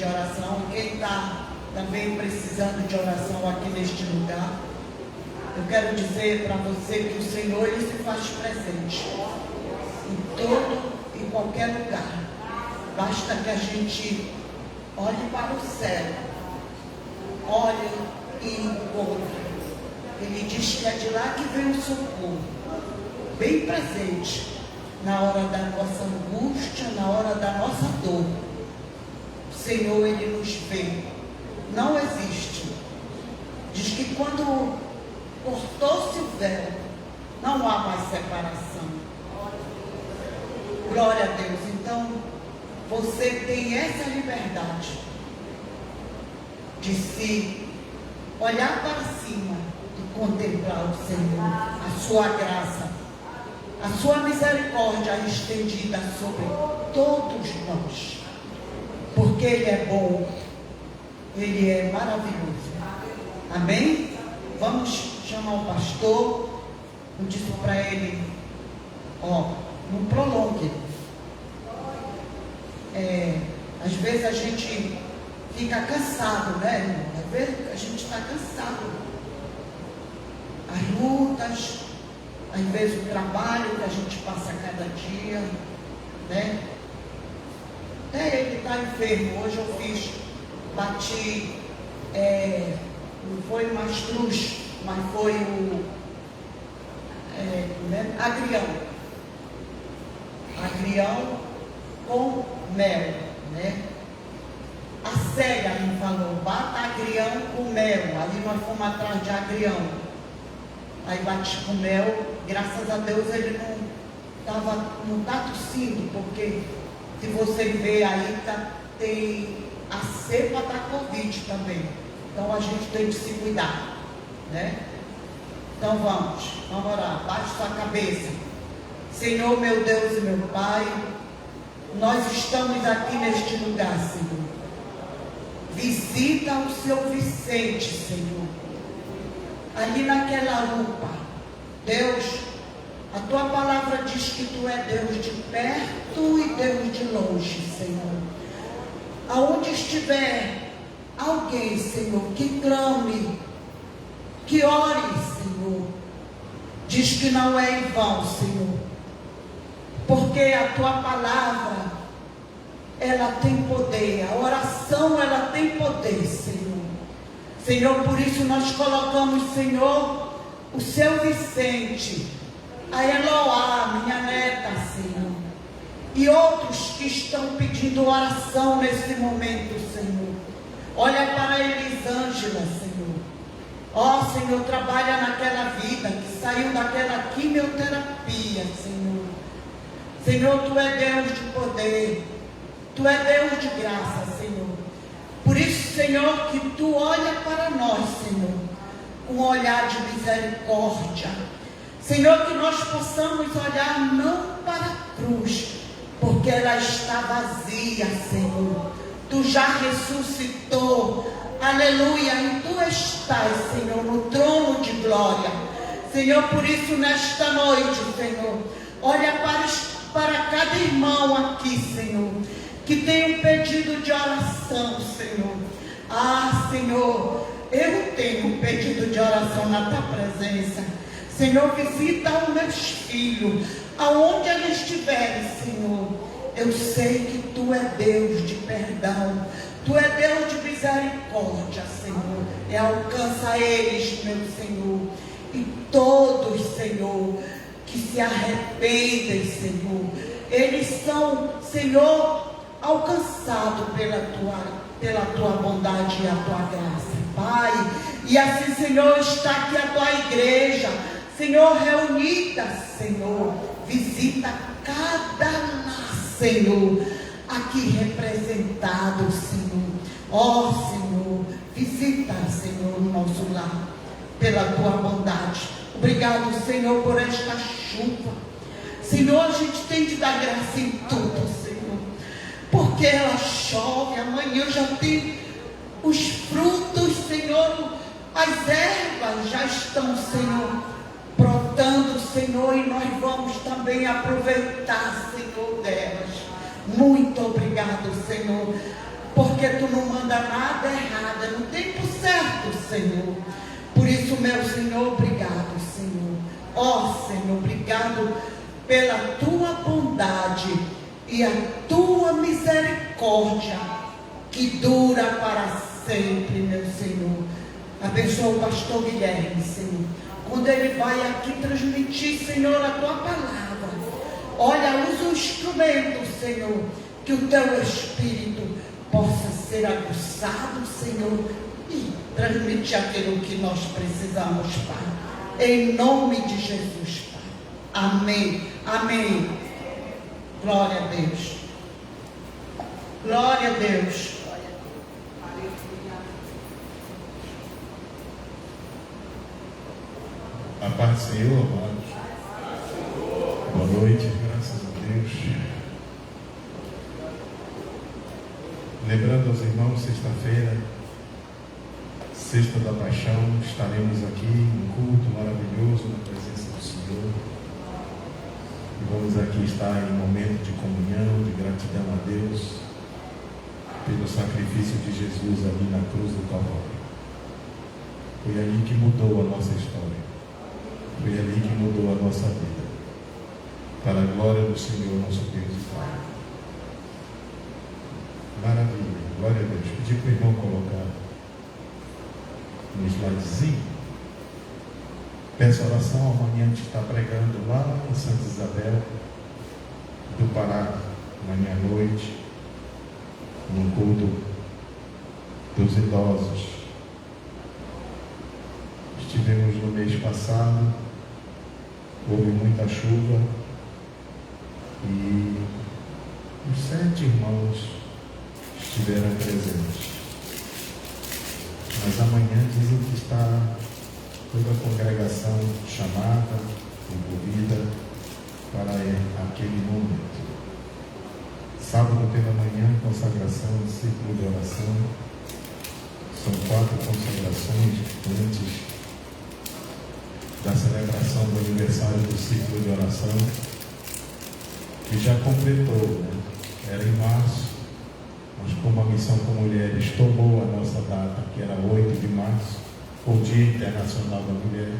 oração. Quem está também precisando de oração aqui neste lugar, eu quero dizer para você que o Senhor, Ele se faz presente em todo e qualquer lugar. Basta que a gente olhe para o céu, olhe e encontre. Ele diz que é de lá que vem o socorro, bem presente, na hora da nossa angústia, na hora da nossa dor. O Senhor, Ele nos vê. Não existe. Diz que quando cortou-se o véu, não há mais separação. Glória a Deus. Então, você tem essa liberdade de se olhar para cima e contemplar o Senhor, a sua graça, a sua misericórdia estendida sobre todos nós, porque Ele é bom, Ele é maravilhoso. Amém? Vamos chamar o pastor. Eu disse para ele, não prolongue. Às vezes a gente fica cansado, né, irmão? Às vezes a gente está cansado. As lutas, às vezes o trabalho que a gente passa cada dia, né? Até ele está enfermo. Hoje eu bati, não foi mastruz, mas foi o agrião com mel, né? A cega me falou, bata agrião com mel. Aí nós fomos atrás de agrião. Aí bati com mel. Graças a Deus ele não está tossindo, porque se você ver aí, tem a cepa da Covid também. Então a gente tem que se cuidar, né? Então vamos orar. Baixe sua cabeça. Senhor, meu Deus e meu Pai, nós estamos aqui neste lugar, Senhor. Visita o seu Vicente, Senhor, ali naquela UPA. Deus, a tua palavra diz que tu é Deus de perto e Deus de longe, Senhor. Aonde estiver alguém, Senhor, que clame, que ore, Senhor, diz que não é em vão, Senhor, porque a tua palavra, ela tem poder, a oração, ela tem poder, Senhor. Senhor, por isso nós colocamos, Senhor, o seu Vicente, a Eloá, minha neta, Senhor, e outros que estão pedindo oração nesse momento, Senhor. Olha para a Elisângela, Senhor. Senhor, trabalha naquela vida que saiu daquela quimioterapia, Senhor. Senhor, tu é Deus de poder, tu é Deus de graça, Senhor. Por isso, Senhor, que tu olha para nós, Senhor, com um olhar de misericórdia. Senhor, que nós possamos olhar não para a cruz, porque ela está vazia, Senhor. Tu já ressuscitou, aleluia, e tu estás, Senhor, no trono de glória. Senhor, por isso nesta noite, Senhor, olha para cada irmão aqui, Senhor, que tem um pedido de oração, Senhor. Senhor, eu tenho um pedido de oração na tua presença. Senhor, visita os meus filhos, aonde eles estiverem, Senhor. Eu sei que tu é Deus de perdão, tu é Deus de misericórdia, Senhor. E alcança eles, meu Senhor, e todos, Senhor, que se arrependem, Senhor. Eles são, Senhor, alcançados pela tua bondade e a tua graça, Pai. E assim, Senhor, está aqui a tua igreja, Senhor, reunida, Senhor. Visita cada lar, Senhor, aqui representado, Senhor. Senhor, visita, Senhor, o nosso lar, pela tua bondade. Obrigado, Senhor, por esta chuva. Senhor, a gente tem de dar graça em tudo, Senhor, porque ela chove. Amanhã já tem os frutos, Senhor, as ervas já estão, Senhor, brotando, Senhor, e nós vamos também aproveitar, Senhor, delas. Muito obrigado, Senhor, porque porque Tu não manda nada errado, é no tempo certo, Senhor. Por isso, meu Senhor, obrigado, Senhor. Ó Senhor, obrigado pela Tua bondade e a Tua misericórdia que dura para sempre, meu Senhor. Abençoa o pastor Guilherme, Senhor, quando ele vai aqui transmitir, Senhor, a Tua palavra. Olha, usa o instrumento, Senhor, que o Teu Espírito possa ser aguçado, Senhor, e transmitir aquilo que nós precisamos, Pai. Em nome de Jesus, Pai. Amém. Amém. Glória a Deus. Glória a Deus. A paz do Senhor, amados. Boa noite, graças a Deus. Lembrando aos irmãos, sexta-feira, sexta da paixão, estaremos aqui em culto maravilhoso na presença do Senhor. E vamos aqui estar em momento de comunhão, de gratidão a Deus pelo sacrifício de Jesus ali na cruz do Calvário. Foi ali que mudou a nossa história. Foi ali que mudou a nossa vida. Para a glória do Senhor, nosso Deus e Pai. Maravilha, glória a Deus. Pedi para o irmão colocar no slidezinho. Peço oração amanhã, a gente está pregando lá em Santa Isabel do Pará, amanhã à noite, no culto dos idosos. Estivemos no mês passado, houve muita chuva e os 7 irmãos estiveram presentes. Mas amanhã dizem que está toda a congregação chamada, envolvida para aquele momento. Sábado pela manhã, consagração, círculo de oração. São 4 consagrações antes da celebração do aniversário do ciclo de oração, que já completou, né? Era em março, mas como a Missão com Mulheres tomou a nossa data, que era 8 de março, o Dia Internacional da Mulher,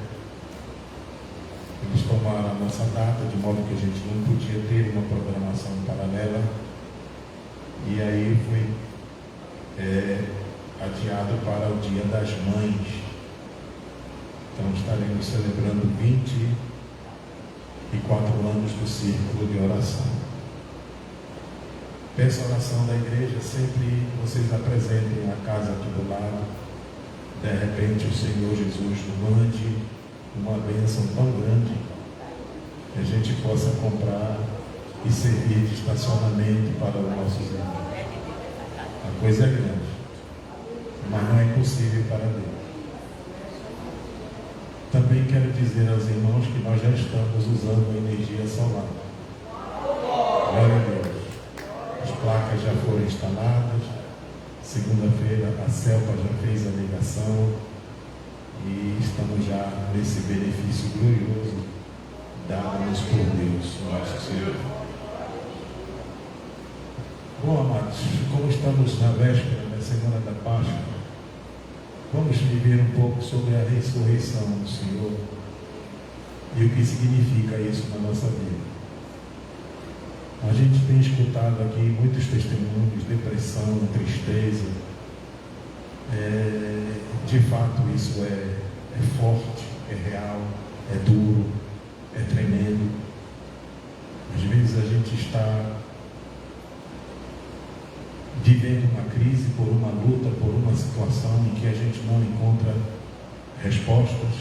eles tomaram a nossa data, de modo que a gente não podia ter uma programação paralela, e aí foi adiado para o Dia das Mães. Então estaremos celebrando 24 anos do círculo de oração. Peço a oração da igreja, sempre vocês apresentem a casa aqui do lado. De repente o Senhor Jesus nos mande uma bênção tão grande que a gente possa comprar e servir de estacionamento para os nossos irmãos. A coisa é grande, mas não é impossível para Deus. Também quero dizer aos irmãos que nós já estamos usando a energia solar. Glória a Deus. As placas já foram instaladas. Segunda-feira a CELPA já fez a ligação. E estamos já nesse benefício glorioso dado-nos por Deus, nosso Senhor. Bom, amados, como estamos na véspera da Semana da Páscoa, vamos viver um pouco sobre a ressurreição do Senhor e o que significa isso na nossa vida. A gente tem escutado aqui muitos testemunhos, depressão, tristeza. De fato isso é forte, é real, é duro, é tremendo. Às vezes a gente está vivendo uma crise, por uma luta, por uma situação em que a gente não encontra respostas,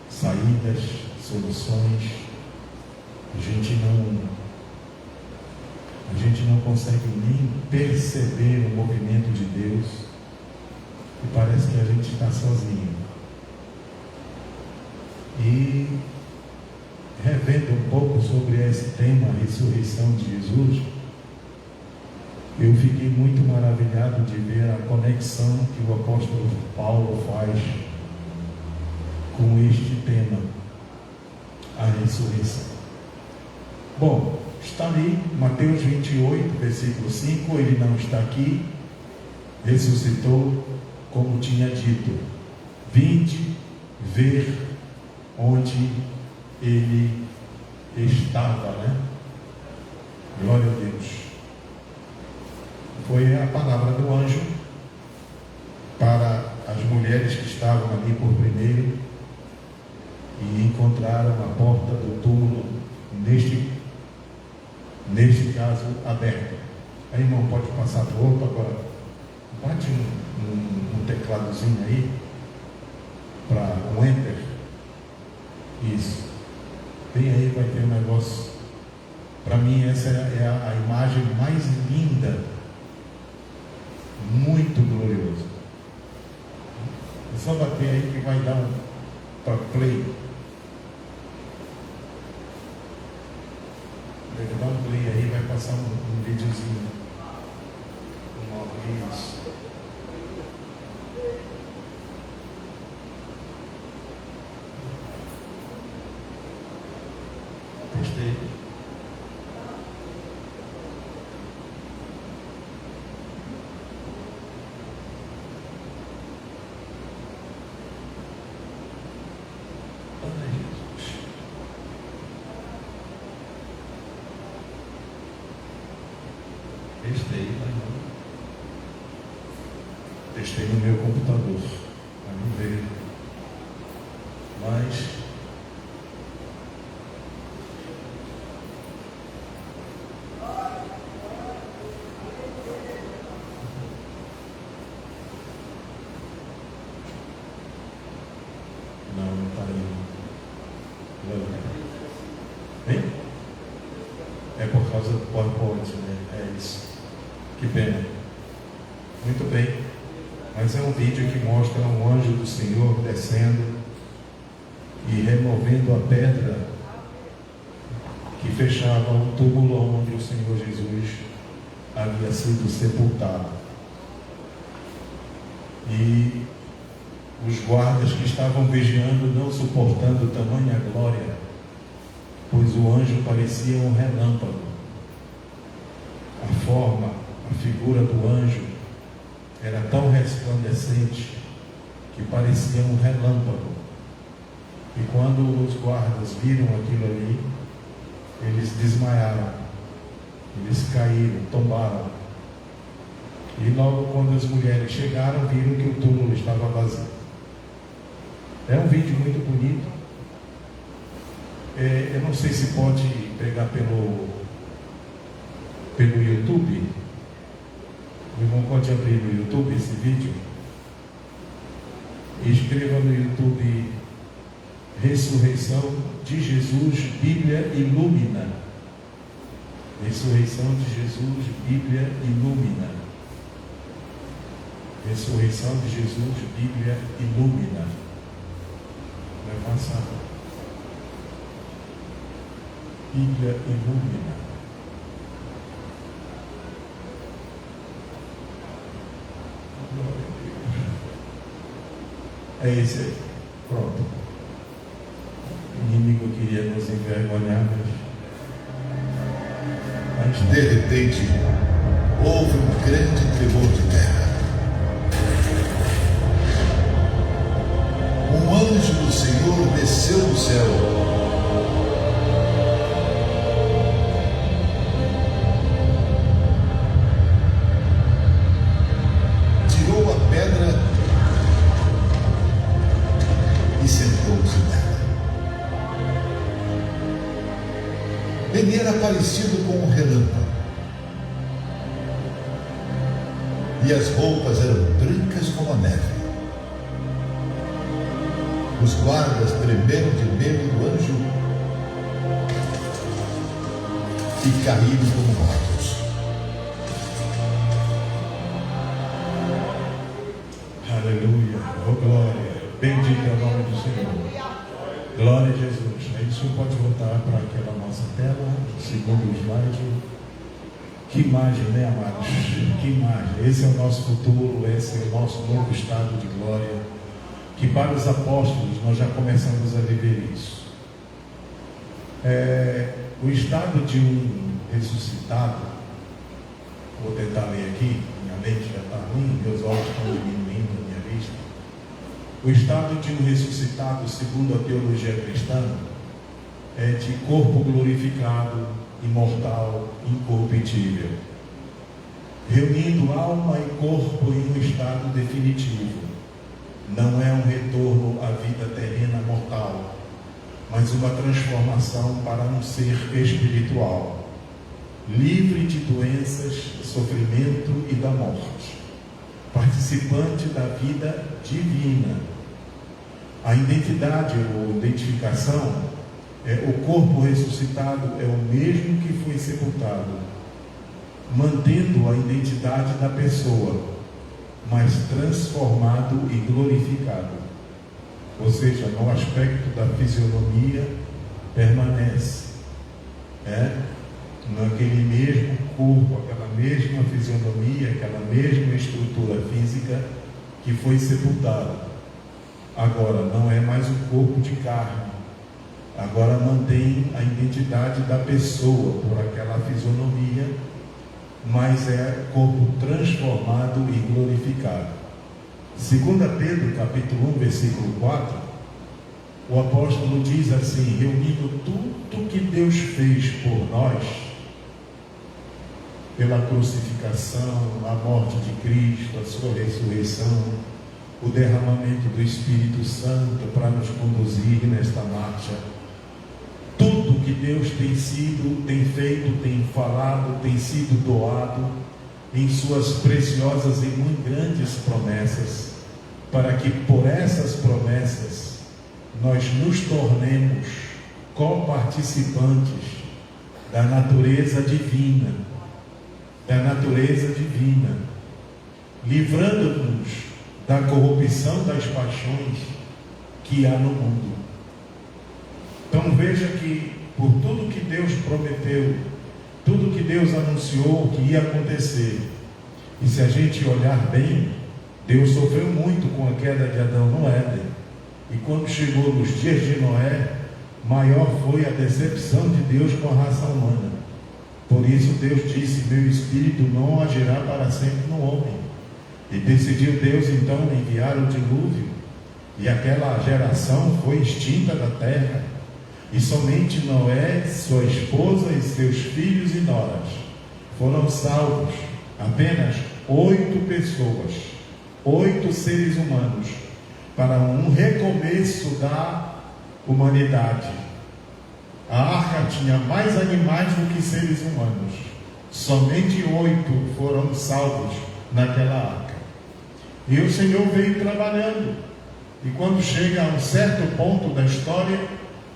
saídas, soluções. A gente não consegue nem perceber o movimento de Deus e parece que a gente está sozinho. E revendo um pouco sobre esse tema, a ressurreição de Jesus, eu fiquei muito maravilhado de ver a conexão que o apóstolo Paulo faz com este tema, a ressurreição. Bom, está ali, Mateus 28, versículo 5, ele não está aqui, ressuscitou, como tinha dito: vinde ver onde ele estava, né? Glória a Deus. Foi a palavra do anjo para as mulheres que estavam ali por primeiro e encontraram a porta do túmulo, neste caso, aberta. Aí, irmão, pode passar para o outro agora. Bate um tecladozinho aí para um enter. Isso. Bem aí vai ter um negócio. Para mim essa é a imagem mais linda. Muito gloriosa. É só bater aí que vai dar para play. Deve dar um play aí, vai passar um videozinho. Isso. Testei. Testei no meu computador, para não ver, mas não está indo. Hein? É por causa do PowerPoint, né? É isso. Que pena. Muito bem. Mas é um vídeo que mostra um anjo do Senhor descendo e removendo a pedra que fechava o túmulo onde o Senhor Jesus havia sido sepultado. E os guardas que estavam vigiando, não suportando tamanha glória, pois o anjo parecia um relâmpago. A forma, a figura do anjo era tão resplandecente que parecia um relâmpago. E quando os guardas viram aquilo ali, eles desmaiaram, eles caíram, tombaram. E logo quando as mulheres chegaram, viram que o túmulo estava vazio. É um vídeo muito bonito. Eu não sei se pode pegar pelo YouTube. O irmão pode abrir no YouTube esse vídeo e escreva no YouTube Ressurreição de Jesus, Bíblia Ilumina. Ressurreição de Jesus, Bíblia Ilumina. Ressurreição de Jesus, Bíblia Ilumina. Vai passar. Bíblia Ilumina. É esse aí. Pronto. O inimigo queria nos envergonhar, mas de repente houve um grande tremor de terra. Um anjo do Senhor desceu do céu. Tirou a pedra e sentou-se nela. Ele era parecido com um relâmpago. E as roupas eram brancas como a neve. Os guardas tremeram de medo do anjo e caíram como mortos. aleluia, oh glória, bendito é o nome do Senhor. Glória a Jesus. Aí o senhor pode voltar para aquela nossa tela, segundo slide. Que imagem, né, amados? Que imagem. Esse é o nosso futuro, esse é o nosso novo estado de glória. Que para os apóstolos nós já começamos a viver isso. O estado de um ressuscitado, vou tentar ler aqui, minha mente já está ruim, meus O estado de um ressuscitado, segundo a teologia cristã, é de corpo glorificado, imortal, incorruptível, reunindo alma e corpo em um estado definitivo. Não é um retorno à vida terrena mortal, mas uma transformação para um ser espiritual, livre de doenças, sofrimento e da morte, participante da vida divina. A identidade ou identificação o corpo ressuscitado é o mesmo que foi sepultado, mantendo a identidade da pessoa, mas transformado e glorificado. Ou seja, no aspecto da fisionomia permanece, naquele mesmo corpo, aquela mesma fisionomia, aquela mesma estrutura física que foi sepultada. Agora não é mais um corpo de carne, agora mantém a identidade da pessoa por aquela fisionomia, mas é corpo transformado e glorificado. 2 Pedro, capítulo 1, versículo 4, o apóstolo diz assim: reunindo tudo que Deus fez por nós, pela crucificação, a morte de Cristo, a sua ressurreição, o derramamento do Espírito Santo para nos conduzir nesta marcha. Tudo que Deus tem sido, tem feito, tem falado, tem sido doado em suas preciosas e muito grandes promessas, para que por essas promessas nós nos tornemos coparticipantes da natureza divina, livrando-nos da corrupção das paixões que há no mundo. Então veja que por tudo que Deus prometeu, tudo que Deus anunciou que ia acontecer, e se a gente olhar bem, Deus sofreu muito com a queda de Adão no Éden, e quando chegou nos dias de Noé, maior foi a decepção de Deus com a raça humana. Por isso Deus disse: meu espírito não agirá para sempre no homem. E decidiu Deus então enviar o dilúvio, e aquela geração foi extinta da terra, e somente Noé, sua esposa e seus filhos e noras foram salvos. Apenas 8 pessoas, 8 seres humanos, para um recomeço da humanidade. A arca tinha mais animais do que seres humanos. Somente 8 foram salvos naquela arca. E o Senhor veio trabalhando. E quando chega a um certo ponto da história,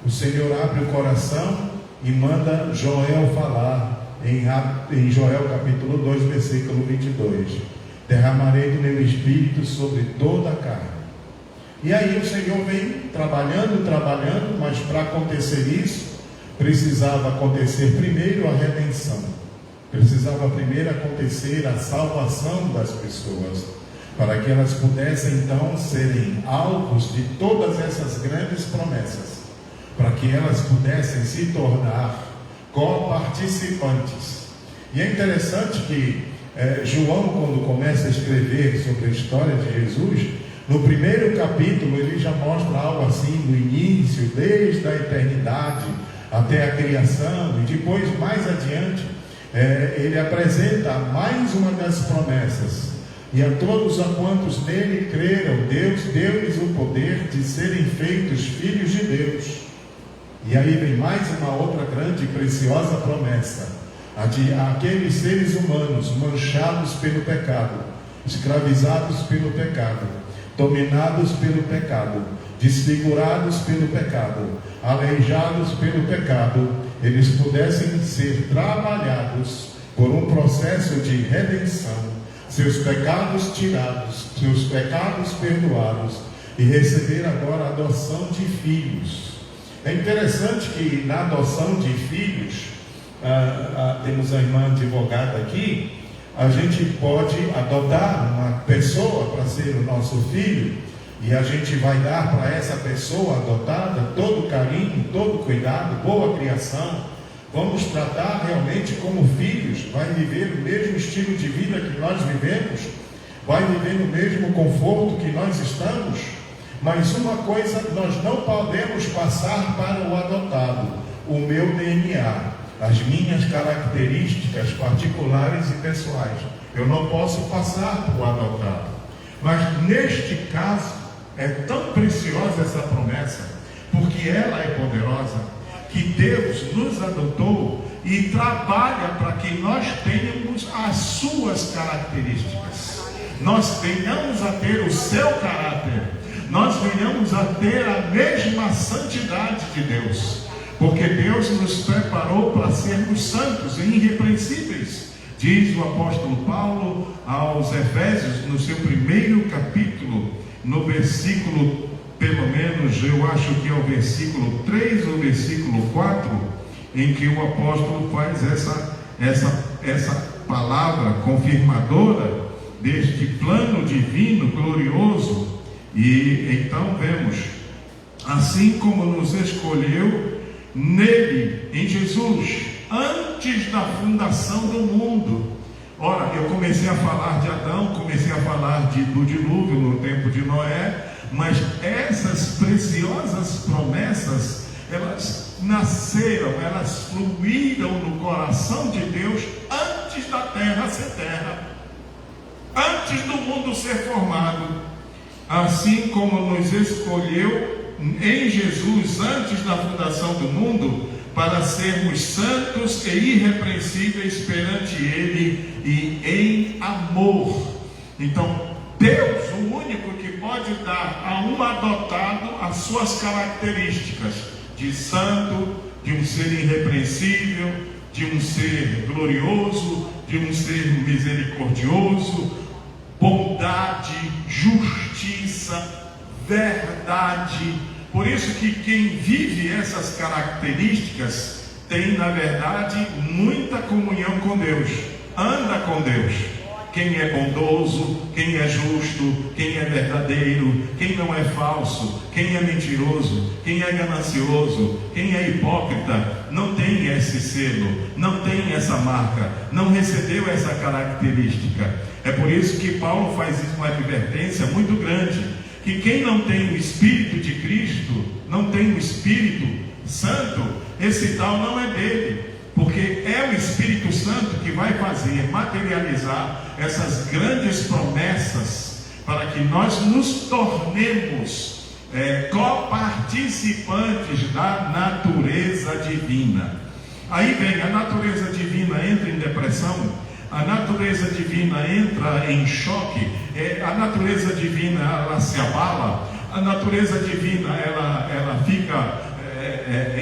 o Senhor abre o coração e manda Joel falar em Joel capítulo 2, versículo 22. Derramarei do meu espírito sobre toda a carne. E aí o Senhor vem trabalhando, mas para acontecer isso, precisava acontecer primeiro a redenção. Precisava primeiro acontecer a salvação das pessoas, para que elas pudessem então serem alvos de todas essas grandes promessas, para que elas pudessem se tornar coparticipantes. E é interessante que João, quando começa a escrever sobre a história de Jesus, no primeiro capítulo ele já mostra algo assim do início, desde a eternidade até a criação, e depois mais adiante ele apresenta mais uma das promessas: e a todos a quantos nele creram, Deus deu-lhes o poder de serem feitos filhos de Deus. E aí vem mais uma outra grande e preciosa promessa: aqueles seres humanos manchados pelo pecado, escravizados pelo pecado, dominados pelo pecado, desfigurados pelo pecado, aleijados pelo pecado, eles pudessem ser trabalhados por um processo de redenção, seus pecados tirados, seus pecados perdoados, e receber agora a adoção de filhos. É interessante que na adoção de filhos, temos a irmã advogada aqui, a gente pode adotar uma pessoa para ser o nosso filho, e a gente vai dar para essa pessoa adotada todo carinho, todo cuidado, boa criação. Vamos tratar realmente como filhos, vai viver o mesmo estilo de vida que nós vivemos, vai viver no mesmo conforto que nós estamos. Mas uma coisa nós não podemos passar para o adotado: o meu DNA, as minhas características particulares e pessoais. Eu não posso passar para o adotado. Mas neste caso, é tão preciosa essa promessa, porque ela é poderosa, que Deus nos adotou e trabalha para que nós tenhamos as suas características, nós venhamos a ter o seu caráter, nós venhamos a ter a mesma santidade de Deus, porque Deus nos preparou para sermos santos e irrepreensíveis. Diz o apóstolo Paulo aos Efésios, no seu primeiro capítulo, no versículo, pelo menos eu acho que é o versículo 3 ou versículo 4, em que o apóstolo faz essa palavra confirmadora deste plano divino glorioso. E então vemos: assim como nos escolheu nele, em Jesus, antes da fundação do mundo. Ora, eu comecei a falar de Adão, comecei a falar do dilúvio no tempo de Noé, mas essas preciosas promessas, elas nasceram, elas fluíram no coração de Deus antes da terra ser terra, antes do mundo ser formado. Assim como nos escolheu em Jesus antes da fundação do mundo, para sermos santos e irrepreensíveis perante Ele e em amor. Então, Deus, o único que pode dar a um adotado as suas características de santo, de um ser irrepreensível, de um ser glorioso, de um ser misericordioso, bondade, justiça, verdade. Por isso que quem vive essas características tem, na verdade, muita comunhão com Deus, anda com Deus. Quem é bondoso, quem é justo, quem é verdadeiro, quem não é falso, quem é mentiroso, quem é ganancioso, quem é hipócrita, não tem esse selo, não tem essa marca, não recebeu essa característica. É por isso que Paulo faz uma advertência muito grande, que quem não tem o Espírito de Cristo, não tem o Espírito Santo, esse tal não é dele, porque é o Espírito Santo que vai fazer materializar essas grandes promessas, para que nós nos tornemos coparticipantes da natureza divina. Aí vem, a natureza divina entra em depressão, a natureza divina entra em choque, a natureza divina ela se abala, a natureza divina ela fica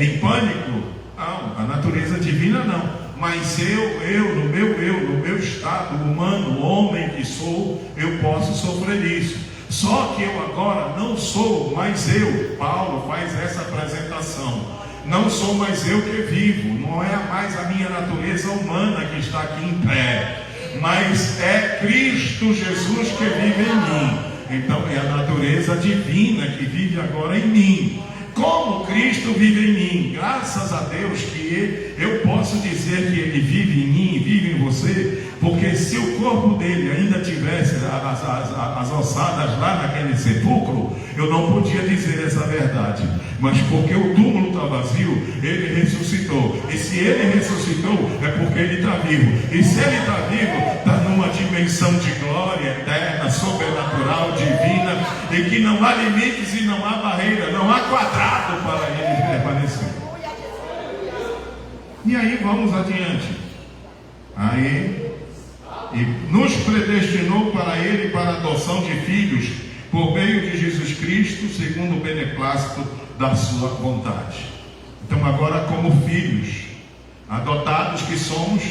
em pânico. Não, a natureza divina não, mas no meu estado humano, homem que sou, eu posso sofrer isso. Só que eu agora não sou mais eu. Paulo faz essa apresentação. Não sou mais eu que vivo, não é mais a minha natureza humana que está aqui em pé, mas é Cristo Jesus que vive em mim. Então é a natureza divina que vive agora em mim. Como Cristo vive em mim, graças a Deus que eu posso dizer que Ele vive em mim, vive em você, porque se o corpo dele ainda tivesse as ossadas lá naquele sepulcro, eu não podia dizer essa verdade, mas porque o túmulo está vazio, Ele ressuscitou, e se Ele ressuscitou, é porque Ele está vivo, e se Ele está vivo, está numa dimensão de glória eterna, sobrenatural, divina, e que não há limites e não há barreira, não há quadrado para Ele permanecer. E aí vamos adiante. E nos predestinou para Ele para a adoção de filhos por meio de Jesus Cristo, segundo o beneplácito da sua vontade. Então agora, como filhos adotados que somos,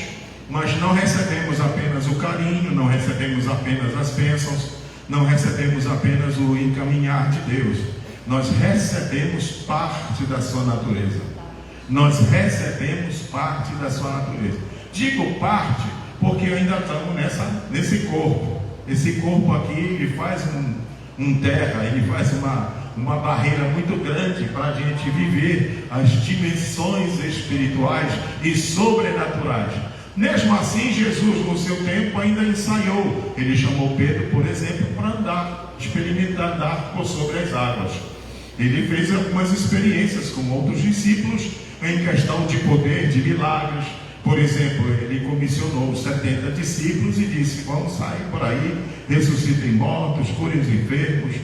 mas não recebemos apenas o carinho, não recebemos apenas as bênçãos, não recebemos apenas o encaminhar de Deus, nós recebemos parte da sua natureza. Nós recebemos parte da sua natureza. Digo parte porque ainda estamos nesse corpo. Esse corpo aqui, ele faz um terra, ele faz uma barreira muito grande para a gente viver as dimensões espirituais e sobrenaturais. Mesmo assim, Jesus, no seu tempo, ainda ensaiou. Ele chamou Pedro, por exemplo, para andar, experimentar andar por sobre as águas. Ele fez algumas experiências com outros discípulos em questão de poder, de milagres. Por exemplo, ele comissionou os 70 discípulos e disse: vão sair por aí, ressuscitem mortos, curem os enfermos,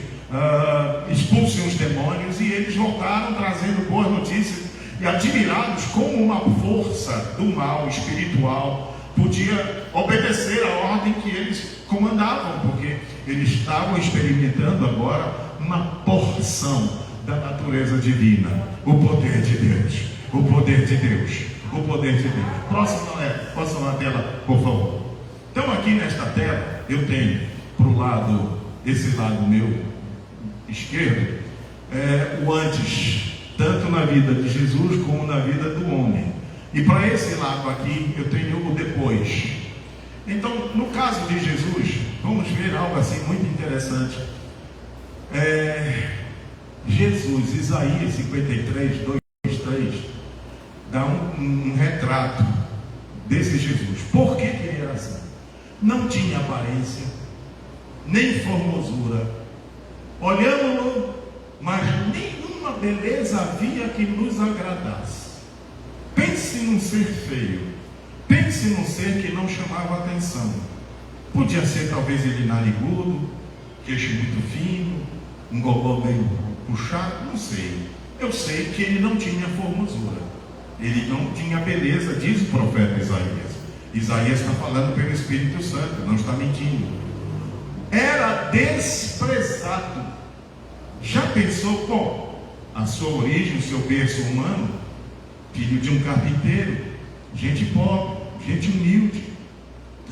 expulsem os demônios. E eles voltaram trazendo boas notícias e admirados como uma força do mal espiritual podia obedecer à ordem que eles comandavam, porque eles estavam experimentando agora uma porção da natureza divina, o poder de Deus, o poder de Deus, o poder de Deus. Próxima tela, por favor. Então aqui nesta tela eu tenho para o lado, esse lado meu esquerdo, o antes, tanto na vida de Jesus como na vida do homem. E para esse lado aqui eu tenho o depois. Então, no caso de Jesus, vamos ver algo assim muito interessante. Jesus, Isaías 53, 2, 3, dá um retrato desse Jesus. Por que ele era assim? Não tinha aparência, nem formosura. Olhamos-lo, mas nenhuma beleza havia que nos agradasse. Pense num ser feio, pense num ser que não chamava atenção. Podia ser talvez ele narigudo, queixo muito fino, um gogó meio puxado, não sei. Eu sei que ele não tinha formosura, ele não tinha beleza, diz o profeta Isaías. Isaías está falando pelo Espírito Santo, não está mentindo. Era desprezado. Já pensou, a sua origem, o seu berço humano, filho de um carpinteiro, gente pobre, gente humilde,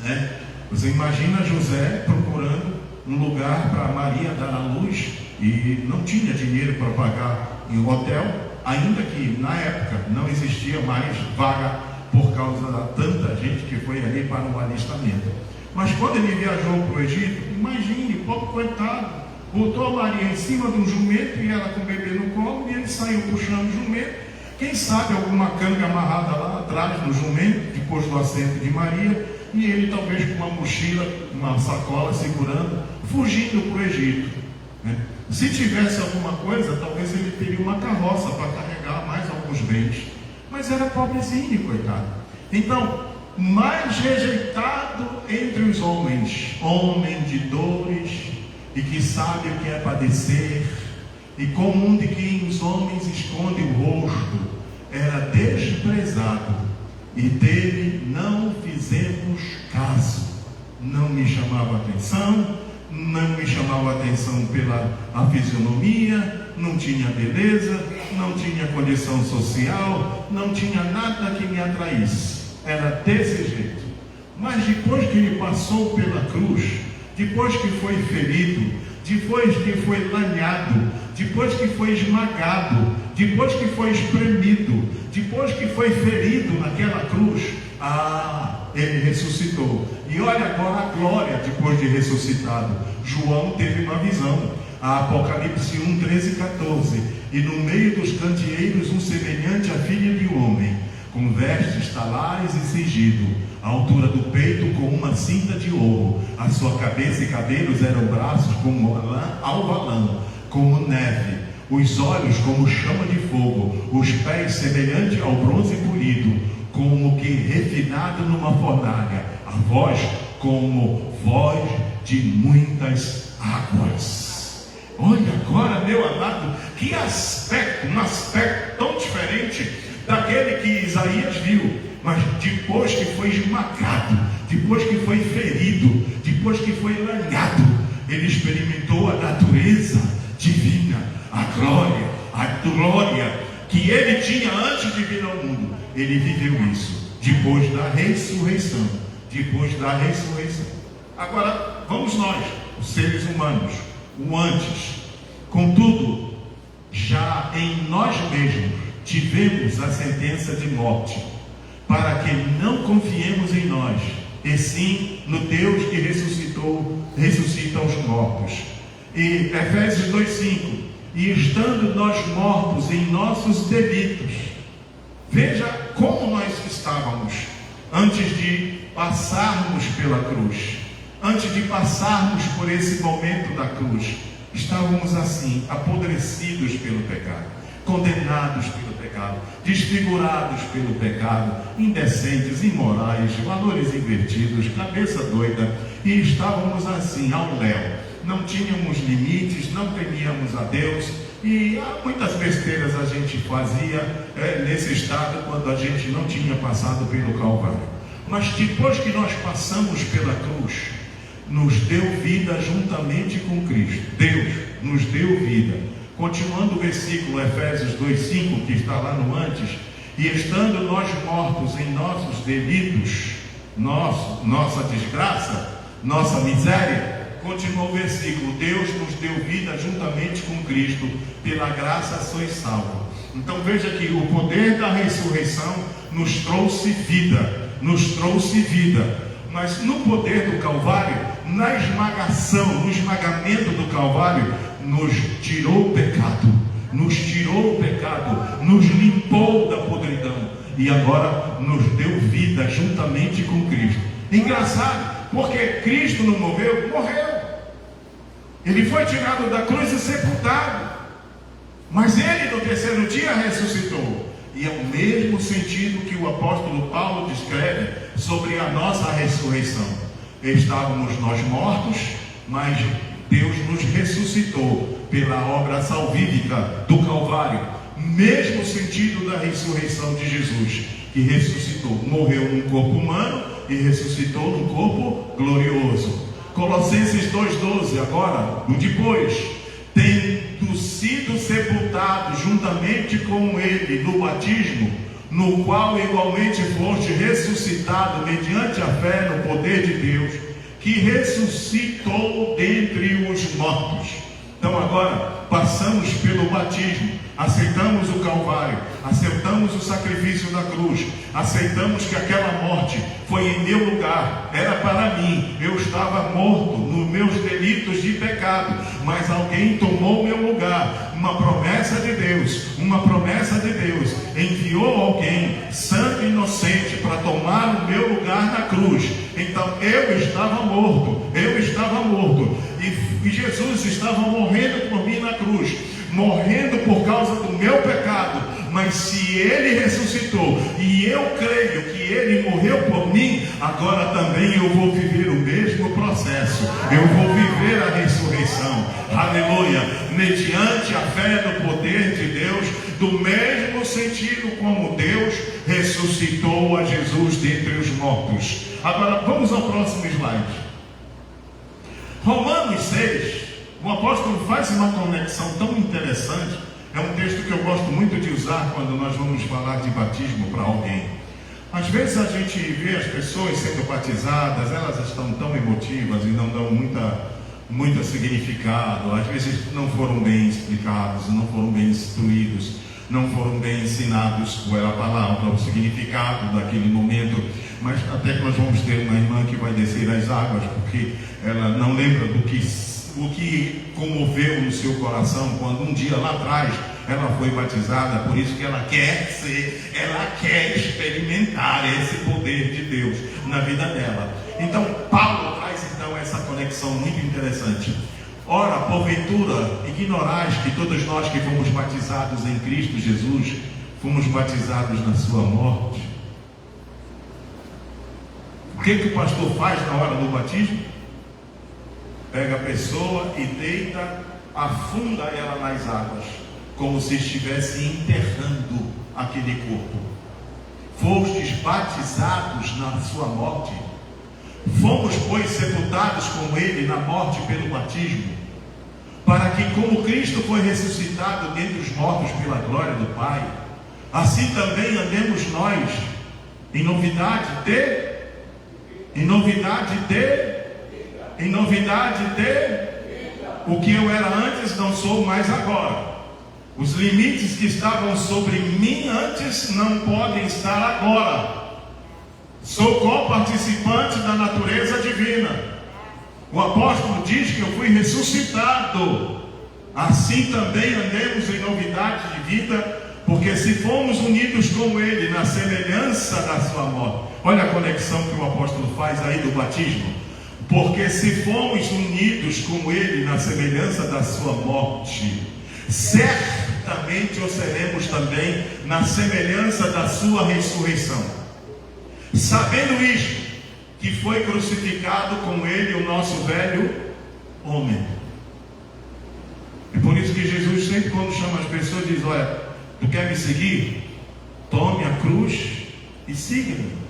né? Você imagina José procurando um lugar para Maria dar à luz e não tinha dinheiro para pagar em um hotel, ainda que na época não existia mais vaga por causa da tanta gente que foi ali para o alistamento. Mas quando ele viajou para o Egito, imagine, pobre coitado, botou a Maria em cima de um jumento e ela com o bebê no colo, e ele saiu puxando o jumento. Quem sabe alguma canga amarrada lá atrás no jumento, depois do assento de Maria, e ele talvez com uma mochila, uma sacola segurando, fugindo para o Egito, né? Se tivesse alguma coisa, talvez ele teria uma carroça para carregar mais alguns bens, mas era pobrezinho, coitado. Então, mais rejeitado entre os homens, homem de dores, e que sabe o que é padecer, e como um de quem os homens escondem o rosto, era desprezado, e dele não fizemos caso. Não me chamava atenção, não me chamava atenção pela fisionomia, não tinha beleza, não tinha condição social, não tinha nada que me atraísse. Era desse jeito. Mas depois que ele passou pela cruz, depois que foi ferido, depois que foi lanhado, depois que foi esmagado, depois que foi espremido, depois que foi ferido naquela cruz, ele ressuscitou. E olha agora a glória depois de ressuscitado. João teve uma visão, Apocalipse 1, 13 e 14. E no meio dos candeeiros um semelhante à filha de homem, com vestes talares e cingido, a altura do peito com uma cinta de ouro. A sua cabeça e cabelos eram braços como alvalã, como neve, os olhos como chama de fogo, os pés semelhante ao bronze polido, como que refinado numa fornalha, a voz como voz de muitas águas. Olha agora, meu amado, que aspecto, um aspecto tão diferente daquele que Isaías viu. Mas depois que foi esmagado, depois que foi ferido, depois que foi lanhado, ele experimentou a natureza divina, a glória que ele tinha antes de vir ao mundo. Ele viveu isso depois da ressurreição. Depois da ressurreição. Agora vamos nós, os seres humanos, o antes. Contudo, já em nós mesmos tivemos a sentença de morte, para que não confiemos em nós, e sim no Deus que ressuscita os mortos. E Efésios 2,5: e estando nós mortos em nossos delitos. Veja como nós estávamos. antes de passarmos pela cruz, antes de passarmos por esse momento da cruz, estávamos assim, apodrecidos pelo pecado, condenados pelo pecado, desfigurados pelo pecado, indecentes, imorais, valores invertidos, cabeça doida, e estávamos assim, ao léu. Não tínhamos limites, não temíamos a Deus, e muitas besteiras a gente fazia nesse estado quando a gente não tinha passado pelo Calvário. Mas depois que nós passamos pela cruz, nos deu vida juntamente com Cristo. Deus nos deu vida. Continuando o versículo Efésios 2:5, que está lá no antes, e estando nós mortos em nossos delitos, nossa desgraça, nossa miséria, continua o versículo, Deus nos deu vida juntamente com Cristo, pela graça sois salvos. Então veja que o poder da ressurreição nos trouxe vida, mas no poder do Calvário, na esmagação, no esmagamento do Calvário, nos tirou o pecado, nos limpou da podridão, e agora nos deu vida juntamente com Cristo. Engraçado, porque Cristo não morreu, ele foi tirado da cruz e sepultado, mas ele no terceiro dia ressuscitou. E é o mesmo sentido que o apóstolo Paulo descreve sobre a nossa ressurreição. Estávamos nós mortos, mas Deus nos ressuscitou pela obra salvífica do Calvário. Mesmo sentido da ressurreição de Jesus, que ressuscitou, morreu num corpo humano e ressuscitou num corpo glorioso. Colossenses 2:12, agora, o depois, tendo sido sepultado juntamente com ele no batismo, no qual igualmente foste ressuscitado mediante a fé no poder de Deus, que ressuscitou dentre os mortos. Então agora passamos pelo batismo, aceitamos o Calvário, aceitamos o sacrifício da cruz, aceitamos que aquela morte foi em meu lugar, era para mim, eu estava morto nos meus delitos de pecado, mas alguém tomou meu lugar. Uma promessa de Deus, enviou alguém santo e inocente para tomar o meu lugar na cruz. Então eu estava morto, e Jesus estava morrendo por mim na cruz, morrendo por causa do meu pecado. Mas se ele ressuscitou e eu creio que ele morreu por mim, agora também eu vou viver o mesmo processo, eu vou viver a ressurreição, aleluia, mediante a fé no poder de Deus, do mesmo sentido como Deus ressuscitou a Jesus dentre os mortos. Agora vamos ao próximo slide. Romanos 6, o apóstolo faz uma conexão tão interessante. É um texto que eu gosto muito de usar quando nós vamos falar de batismo para alguém. Às vezes a gente vê as pessoas sendo batizadas, elas estão tão emotivas e não dão muito significado. Às vezes não foram bem explicados, não foram bem instruídos, não foram bem ensinados qual era a palavra, o significado daquele momento. Mas até que nós vamos ter uma irmã que vai descer as águas, porque ela não lembra o que comoveu no seu coração quando um dia lá atrás ela foi batizada. Por isso que ela quer experimentar esse poder de Deus na vida dela. Então Paulo traz então essa conexão muito interessante. Ora, porventura ignorais que todos nós que fomos batizados em Cristo Jesus fomos batizados na sua morte. O que o pastor faz na hora do batismo? Pega a pessoa e deita, afunda ela nas águas, como se estivesse enterrando aquele corpo. Fostes batizados na sua morte. Fomos, pois, sepultados com ele na morte pelo batismo, para que, como Cristo foi ressuscitado dentre os mortos pela glória do Pai, assim também andemos nós em novidade de o que eu era antes, não sou mais agora. Os limites que estavam sobre mim antes não podem estar agora. Sou co-participante da natureza divina. O apóstolo diz que eu fui ressuscitado. Assim também andemos em novidade de vida, Porque se fomos unidos com Ele na semelhança da sua morte, olha a conexão que o apóstolo faz aí do batismo. Porque se fomos unidos com Ele na semelhança da sua morte, certamente o seremos também na semelhança da sua ressurreição. Sabendo isto, que foi crucificado com Ele o nosso velho homem. É por isso que Jesus sempre, quando chama as pessoas, diz: olha, tu quer me seguir? Tome a cruz e siga-me.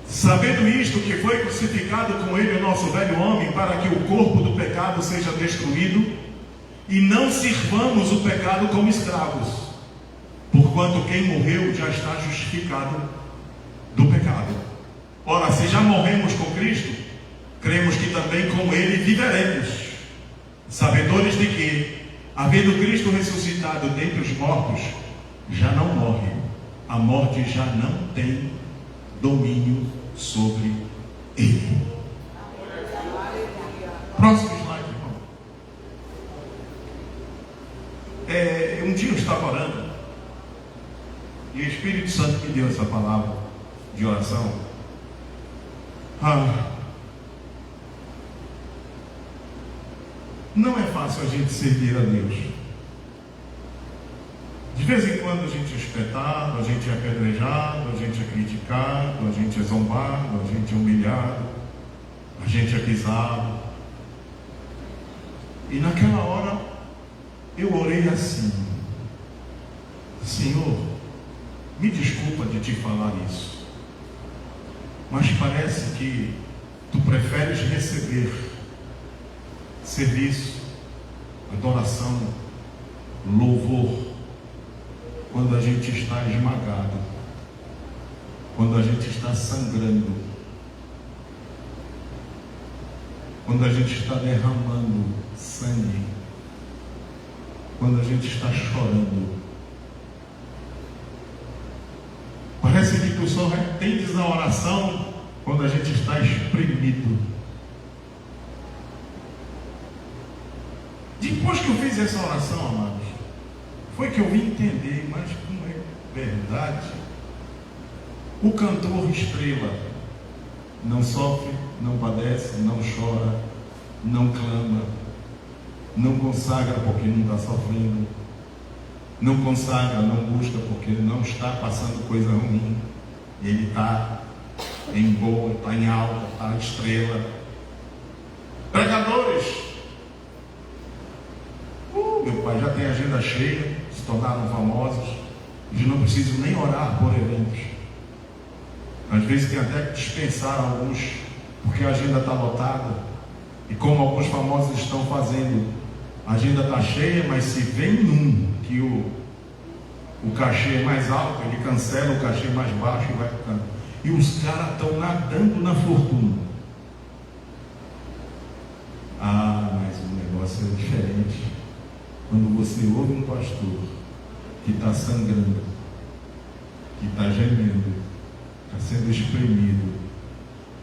Sabendo isto, que foi crucificado com Ele o nosso velho homem, para que o corpo do pecado seja destruído, e não sirvamos o pecado como escravos, porquanto quem morreu já está justificado do pecado. Ora, se já morremos com Cristo, cremos que também com Ele viveremos, sabedores de que, havendo Cristo ressuscitado dentre os mortos, já não morre, a morte já não tem domínio sobre Ele. Próximo slide, irmão. Um dia eu estava orando e o Espírito Santo me deu essa palavra de oração. Não é fácil a gente servir a Deus. De vez em quando a gente é espetado, a gente é apedrejado, a gente é criticado, a gente é zombado, a gente é humilhado, a gente é pisado. E naquela hora eu orei assim: Senhor, me desculpa de te falar isso, mas parece que tu preferes receber serviço, adoração, louvor, quando a gente está esmagado, quando a gente está sangrando, quando a gente está derramando sangue, quando a gente está chorando. Parece que tu só atendes a oração quando a gente está espremido. Depois que eu fiz essa oração, amados, foi que eu vim entender, mas como é verdade. O cantor estrela não sofre, não padece, não chora, não clama, não consagra porque não está sofrendo, não consagra, não busca porque não está passando coisa ruim. Ele está em boa, está em alta, está estrela. Pregadores, meu pai, já tem agenda cheia, se tornaram famosos, e não preciso nem orar por eventos. Às vezes tem até que dispensar alguns, porque a agenda está lotada. E como alguns famosos estão fazendo, a agenda está cheia, mas se vem um que o cachê é mais alto, ele cancela o cachê mais baixo e vai ficando. E os caras estão nadando na fortuna. Mas o negócio é diferente. Quando você ouve um pastor que está sangrando, que está gemendo, está sendo espremido,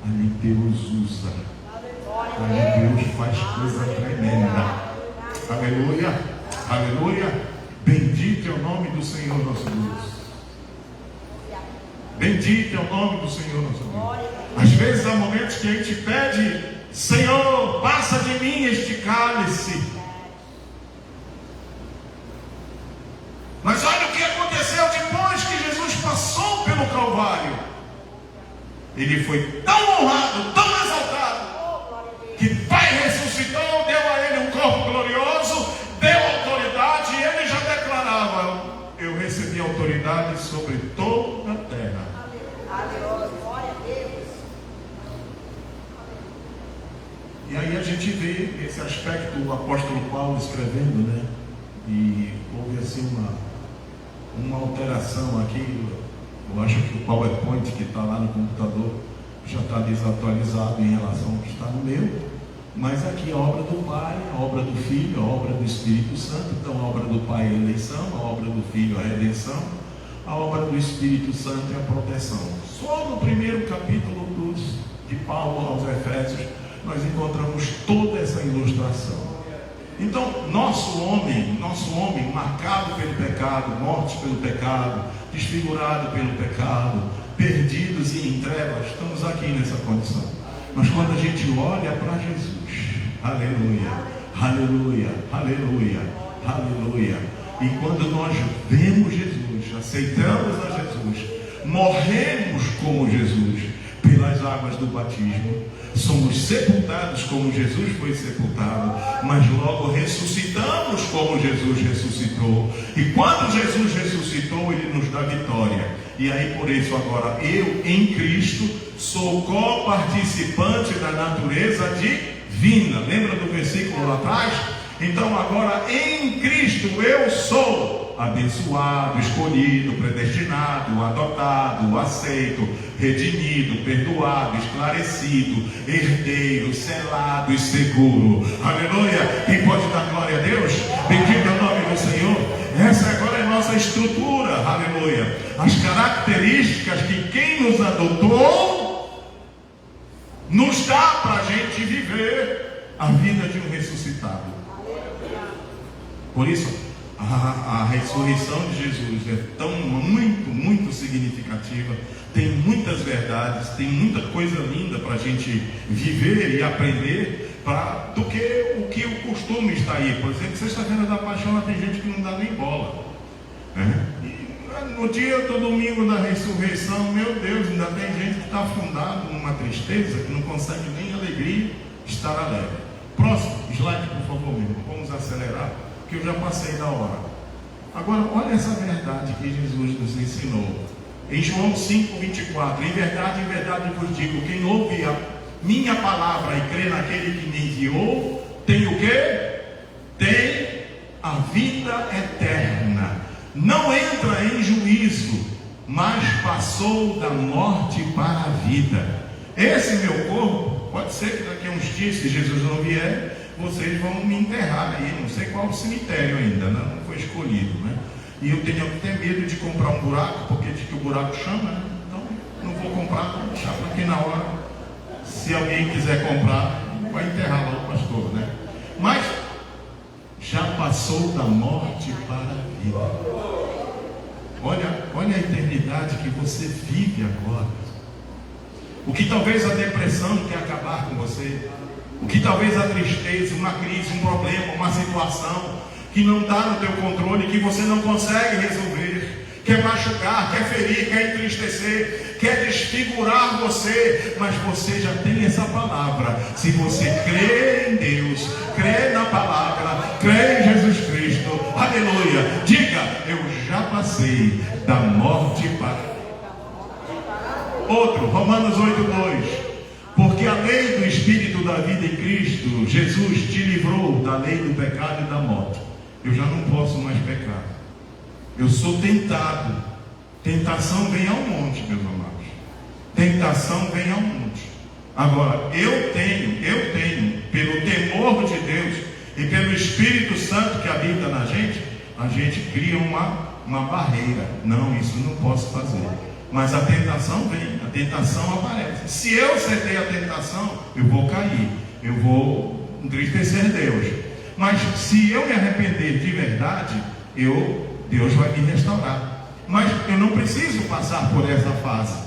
ali Deus usa, ali Deus faz coisa tremenda. Aleluia, aleluia. Bendito é o nome do Senhor nosso Deus. Bendito é o nome do Senhor nosso Deus. Às vezes há momentos que a gente pede: Senhor, passa de mim este cálice. Mas olha o que aconteceu depois que Jesus passou pelo Calvário. Ele foi tão honrado, tão exaltado, que Pai ressuscitou, deu a ele um corpo glorioso, deu autoridade, e ele já declarava: eu recebi autoridade sobre toda a terra. Glória a Deus. E aí a gente vê esse aspecto do apóstolo Paulo escrevendo, né? E houve assim uma alteração aqui. Eu acho que o PowerPoint que está lá no computador já está desatualizado em relação ao que está no meu. Mas aqui a obra do Pai, a obra do Filho, a obra do Espírito Santo. Então a obra do Pai é a eleição, a obra do Filho é a redenção, a obra do Espírito Santo e a proteção. Só no primeiro capítulo de Paulo aos Efésios, nós encontramos toda essa ilustração. Então, nosso homem marcado pelo pecado, mortos pelo pecado, desfigurado pelo pecado, perdidos e em trevas, estamos aqui nessa condição. Mas quando a gente olha para Jesus, aleluia, aleluia, aleluia, aleluia, e quando nós vemos Jesus, aceitamos a Jesus, morremos como Jesus, pelas águas do batismo, somos sepultados como Jesus foi sepultado, mas logo ressuscitamos como Jesus ressuscitou. E quando Jesus ressuscitou, Ele nos dá vitória. E aí por isso agora eu em Cristo sou co-participante da natureza divina. Lembra do versículo lá atrás? Então agora em Cristo eu sou abençoado, escolhido, predestinado, adotado, aceito, redimido, perdoado, esclarecido, herdeiro, selado e seguro. Aleluia! Quem pode dar glória a Deus? Bendito é o nome do Senhor. Essa agora é a nossa estrutura. Aleluia! As características que quem nos adotou nos dá para a gente viver a vida de um ressuscitado. Por isso a ressurreição de Jesus é tão muito significativa, tem muitas verdades, tem muita coisa linda para a gente viver e aprender, do que o que o costume está aí. Por exemplo, sexta-feira da Paixão tem gente que não dá nem bola, né? E no dia do domingo da ressurreição, meu Deus, ainda tem gente que está afundado numa tristeza, que não consegue nem alegria estar alegre. Próximo slide, por favor, meu irmão. Vamos acelerar, que eu já passei da hora. Agora, olha essa verdade que Jesus nos ensinou. Em João 5:24, em verdade vos digo, quem ouve a minha palavra e crê naquele que me enviou, tem o quê? Tem a vida eterna. Não entra em juízo, mas passou da morte para a vida. Esse meu corpo, pode ser que daqui a uns dias, se Jesus não vier, vocês vão me enterrar aí, não sei qual cemitério ainda, não foi escolhido, né? E eu tenho até medo de comprar um buraco, porque diz que o buraco chama, né? Então não vou comprar, vou deixar para aqui na hora. Se alguém quiser comprar, vai enterrar lá o pastor, né? Mas já passou da morte para a vida. Olha a eternidade que você vive agora. O que talvez a depressão quer acabar com você, o que talvez a tristeza, uma crise, um problema, uma situação que não está no teu controle, que você não consegue resolver, quer machucar, quer ferir, quer entristecer, quer desfigurar você, mas você já tem essa palavra. Se você crê em Deus, crê na palavra, crê em Jesus Cristo, aleluia, diga, eu já passei da morte para... Outro, Romanos 8:2. Porque a lei do Espírito da vida em Cristo, Jesus te livrou da lei do pecado e da morte. Eu já não posso mais pecar. Eu sou tentado. Tentação vem ao monte, meus amados. Tentação vem ao monte. Agora, eu tenho, pelo temor de Deus e pelo Espírito Santo que habita na gente, a gente cria uma barreira. Não, isso não posso fazer. Mas a tentação vem, a tentação aparece. Se eu ceder a tentação, eu vou cair, eu vou entristecer Deus. Mas se eu me arrepender de verdade, Deus vai me restaurar. Mas eu não preciso passar por essa fase.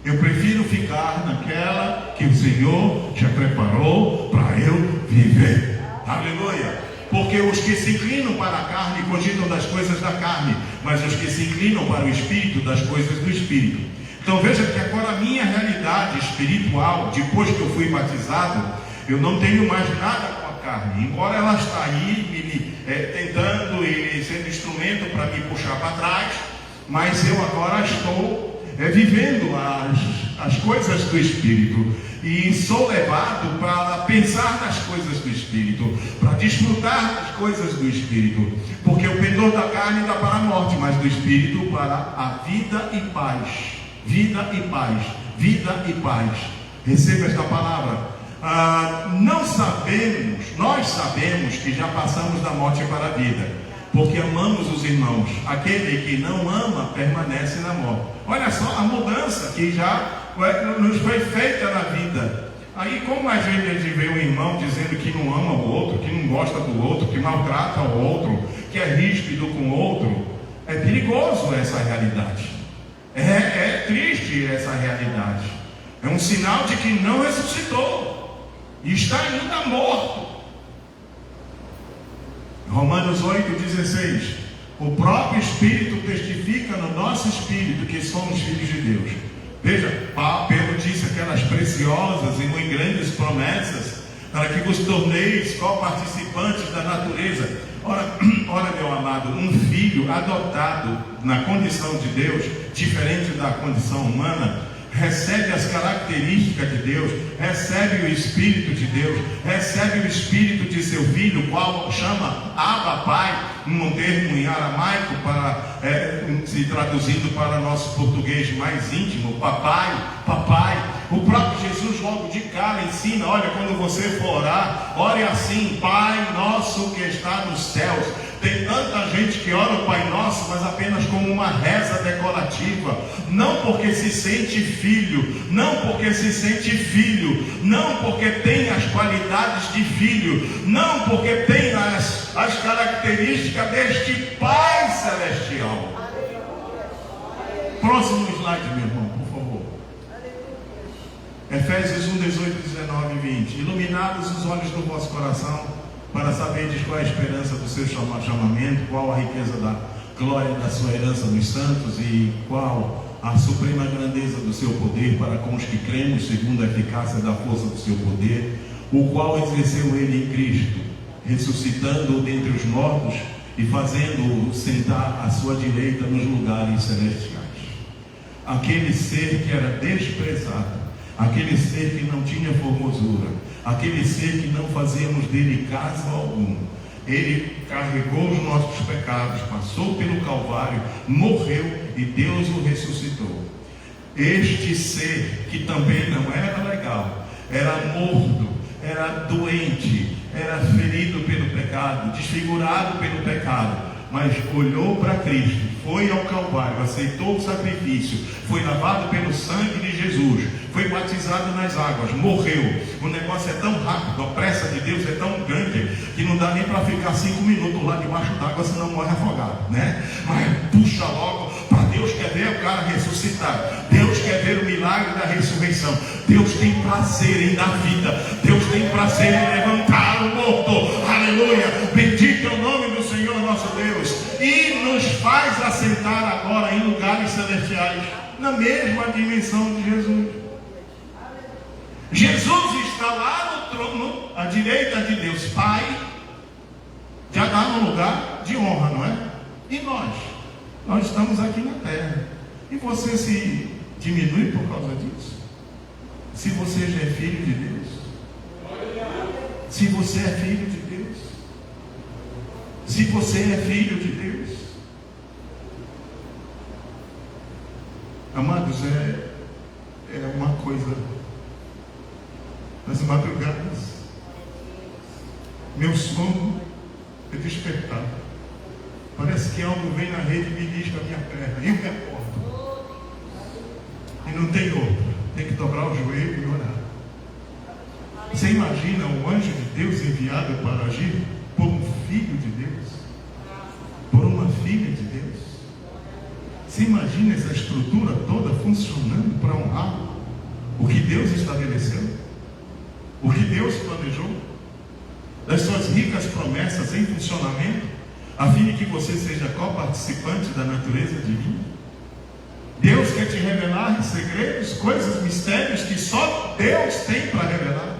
Eu prefiro ficar naquela que o Senhor já preparou para eu viver. Aleluia! Porque os que se inclinam para a carne cogitam das coisas da carne, mas os que se inclinam para o Espírito, das coisas do Espírito. Então veja que agora a minha realidade espiritual, depois que eu fui batizado, eu não tenho mais nada com a carne, embora ela está aí tentando e sendo instrumento para me puxar para trás, mas eu agora estou vivendo as coisas do Espírito. E sou levado para pensar nas coisas do Espírito, para desfrutar das coisas do Espírito, porque o pendor da carne dá para a morte, mas do Espírito para a vida e paz. Vida e paz, vida e paz. Receba esta palavra. Nós sabemos que já passamos da morte para a vida, porque amamos os irmãos. Aquele que não ama permanece na morte. Olha só a mudança que já nos foi feita na vida. Aí como a gente vê um irmão dizendo que não ama o outro, que não gosta do outro, que maltrata o outro, que é ríspido com o outro, é perigoso essa realidade. É triste essa realidade. É um sinal de que não ressuscitou e está ainda morto. Romanos 8,16. O próprio Espírito testifica no nosso espírito que somos filhos de Deus. Veja, Pedro disse aquelas preciosas e muito grandes promessas, para que vos torneis co-participantes da natureza. Ora, meu amado, um filho adotado na condição de Deus, diferente da condição humana, recebe as características de Deus, recebe o Espírito de Deus, recebe o Espírito de seu filho, qual chama Abba Pai, um termo em aramaico, se traduzindo para nosso português mais íntimo, papai. O próprio Jesus logo de cara ensina, olha, quando você for orar, ore assim: Pai nosso que está nos céus. Tem tanta gente que ora o Pai Nosso, mas apenas como uma reza decorativa, não porque se sente filho, não porque tem as qualidades de filho, não porque tem as características deste Pai Celestial. Próximo slide, meu irmão, por favor. Efésios 1, 18, 19 e 20. Iluminados os olhos do vosso coração, para saberdes qual é a esperança do seu chamamento, qual a riqueza da glória da sua herança nos santos, e qual a suprema grandeza do seu poder para com os que cremos, segundo a eficácia da força do seu poder, o qual exerceu ele em Cristo, ressuscitando-o dentre os mortos e fazendo-o sentar à sua direita nos lugares celestiais. Aquele ser que era desprezado, aquele ser que não tinha formosura, aquele ser que não fazíamos dele caso algum, ele carregou os nossos pecados, passou pelo Calvário, morreu e Deus o ressuscitou. Este ser que também não era legal, era morto, era doente, era ferido pelo pecado, desfigurado pelo pecado, mas olhou para Cristo, foi ao Calvário, aceitou o sacrifício, foi lavado pelo sangue de Jesus, foi batizado nas águas, morreu. O negócio é tão rápido, a pressa de Deus é tão grande, que não dá nem para ficar 5 minutos lá debaixo d'água, senão morre afogado, né? Mas puxa logo, para Deus quer ver o cara ressuscitar, Deus quer ver o milagre da ressurreição, Deus tem prazer em dar vida, Deus tem prazer em levantar o morto, aleluia, bendito é o nome do Senhor nosso Deus, e nos faz assentar agora em lugares celestiais, na mesma dimensão de Jesus. Jesus está lá no trono, à direita de Deus Pai, já está no lugar de honra, não é? E nós estamos aqui na terra, e você se diminui por causa disso? Se você já é filho de Deus, se você é filho de Deus, se você é filho de Deus, amados, é uma coisa. Nas madrugadas, meu sono é despertar. Parece que algo vem na rede e me belisca a minha perna, e eu me acordo. E não tem outro, tem que dobrar o joelho e orar. Você imagina um anjo de Deus enviado para agir por um filho de Deus, por uma filha de Deus? Você imagina essa estrutura toda funcionando para honrar o que Deus estabeleceu? O que Deus planejou, das suas ricas promessas em funcionamento, a fim de que você seja co-participante da natureza divina? Deus quer te revelar segredos, coisas, mistérios que só Deus tem para revelar.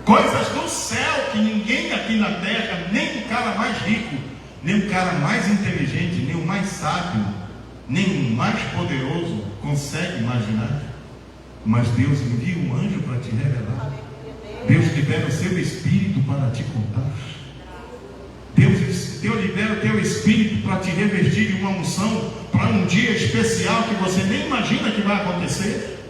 Coisas do céu que ninguém aqui na terra, nem o cara mais rico, nem o cara mais inteligente, nem o mais sábio, nem o mais poderoso consegue imaginar. Mas Deus envia um anjo para te revelar. Deus libera o seu Espírito para te contar. Deus libera o teu Espírito para te revestir de uma unção para um dia especial que você nem imagina que vai acontecer.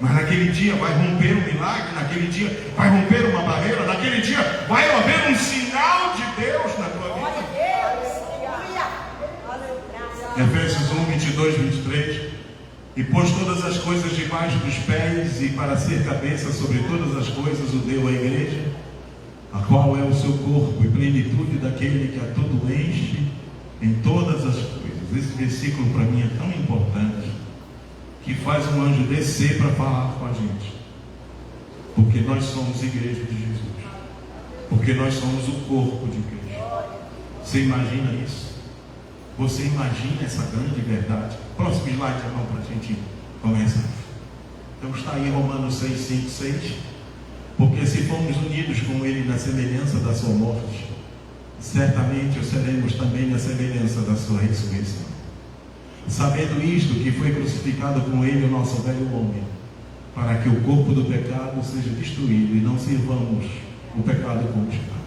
Mas naquele dia vai romper um milagre, naquele dia vai romper uma barreira, naquele dia vai haver um sinal de Deus na tua vida. Efésios 1, 22, 23. E pôs todas as coisas debaixo dos pés, e para ser cabeça sobre todas as coisas o deu à igreja, a qual é o seu corpo, e plenitude daquele que a tudo enche em todas as coisas. Esse versículo para mim é tão importante, que faz um anjo descer para falar com a gente. Porque nós somos igreja de Jesus. Porque nós somos o corpo de Cristo. Você imagina isso? Você imagina essa grande verdade? Próximo slide, irmão, para a gente começar. Então está aí Romanos 6, 5, 6. Porque se formos unidos com Ele na semelhança da sua morte, certamente o seremos também na semelhança da sua ressurreição. Sabendo isto, que foi crucificado com Ele o nosso velho homem, para que o corpo do pecado seja destruído e não sirvamos o pecado como escravos.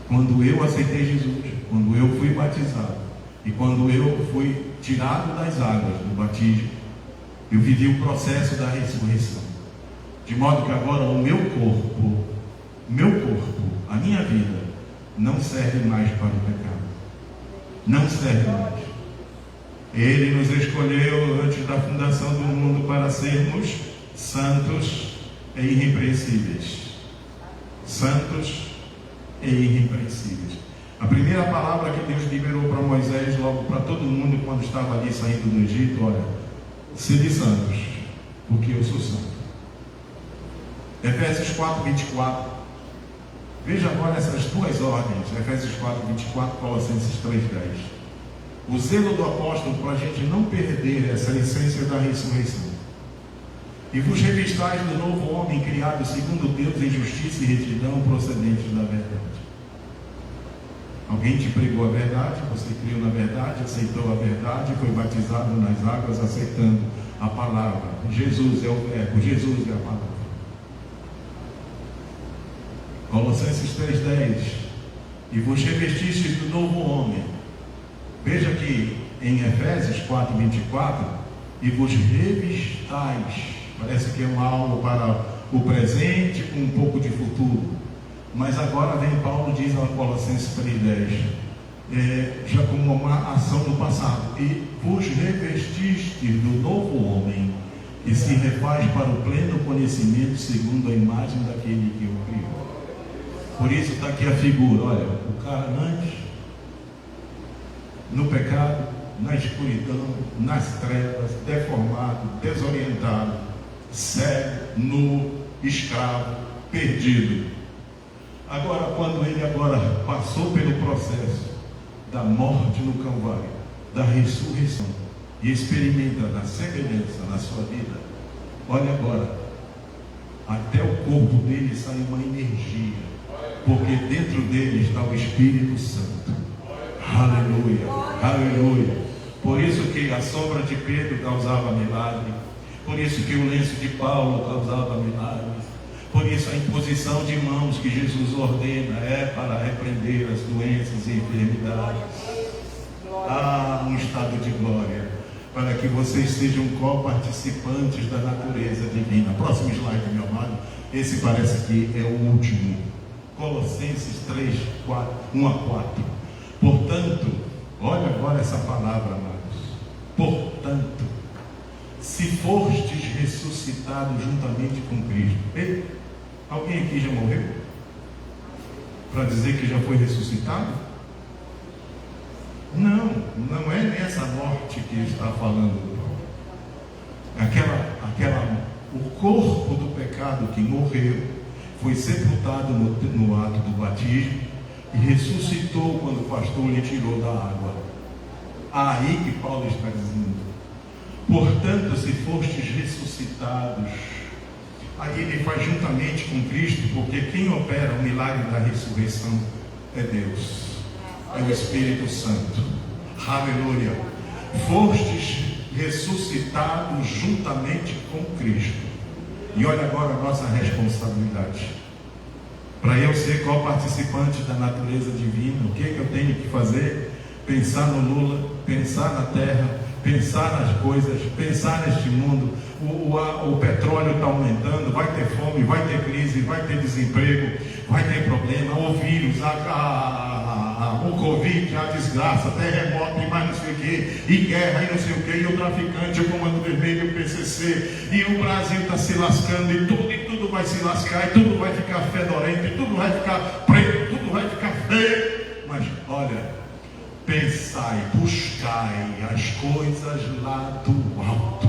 Quando eu aceitei Jesus, quando eu fui batizado e quando eu fui tirado das águas do batismo, eu vivi o processo da ressurreição. De modo que agora o meu corpo, a minha vida, não serve mais para o pecado. Não serve mais. Ele nos escolheu antes da fundação do mundo para sermos santos e irrepreensíveis. Santos e irrepreensíveis. A primeira palavra que Deus liberou para Moisés, logo para todo mundo, quando estava ali saindo do Egito: olha, sede santos, porque eu sou santo. Efésios 4, 24. Veja agora essas duas ordens. Efésios 4, 24, Colossenses 3, 10. O zelo do apóstolo para a gente não perder essa essência da ressurreição. E vos revistais do novo homem criado segundo Deus em justiça e retidão procedentes da verdade. Alguém te pregou a verdade, você criou na verdade, aceitou a verdade, foi batizado nas águas aceitando a palavra. Jesus é o verbo, Jesus é a palavra. Colossenses 3,10. E vos revestistes do novo homem. Veja aqui em Efésios 4,24. E vos revistais. Parece que é um algo para o presente com um pouco de futuro. Mas agora vem Paulo, diz a Colossenses 3,10, já como uma ação no passado. E vos revestistes do novo homem, que se refaz para o pleno conhecimento segundo a imagem daquele que o criou. Por isso está aqui a figura, olha, o cara antes, no pecado, na escuridão, nas trevas, deformado, desorientado, cego, nu, escravo, perdido. Agora, quando ele passou pelo processo da morte no Calvário, da ressurreição, e experimenta na semelhança na sua vida, olha agora, até o corpo dele sai uma energia, porque dentro dele está o Espírito Santo. Aleluia, aleluia. Por isso que a sombra de Pedro causava milagre, por isso que o lenço de Paulo causava milagres, por isso a imposição de mãos que Jesus ordena é para repreender as doenças e enfermidades. Um estado de glória, para que vocês sejam co-participantes da natureza divina. Próximo slide, meu amado. Esse parece que é o último. Colossenses 3, 1 a 4. Portanto, olha agora essa palavra, amados. Portanto, se fostes ressuscitados juntamente com Cristo. Ei, alguém aqui já morreu? Para dizer que já foi ressuscitado? Não, não é nessa morte que está falando. O corpo do pecado que morreu foi sepultado no ato do batismo e ressuscitou quando o pastor lhe tirou da água. Aí que Paulo está dizendo. Portanto, se fostes ressuscitados, aí ele faz juntamente com Cristo, porque quem opera o milagre da ressurreição é Deus, é o Espírito Santo. Aleluia. Fostes ressuscitados juntamente com Cristo. E olha agora a nossa responsabilidade. Para eu ser co-participante da natureza divina, o que eu tenho que fazer? Pensar no Lula, pensar na terra, pensar nas coisas, pensar neste mundo. O petróleo está aumentando, vai ter fome, vai ter crise, vai ter desemprego, vai ter problema, o vírus, o Covid, a desgraça, terremoto e mais o quê, e guerra, e não sei o quê, e o traficante, o Comando Vermelho, o PCC, e o Brasil está se lascando, e tudo vai se lascar, e tudo vai ficar fedorento, e tudo vai ficar preto, tudo vai ficar feio. Mas olha, pensai, buscai as coisas lá do alto,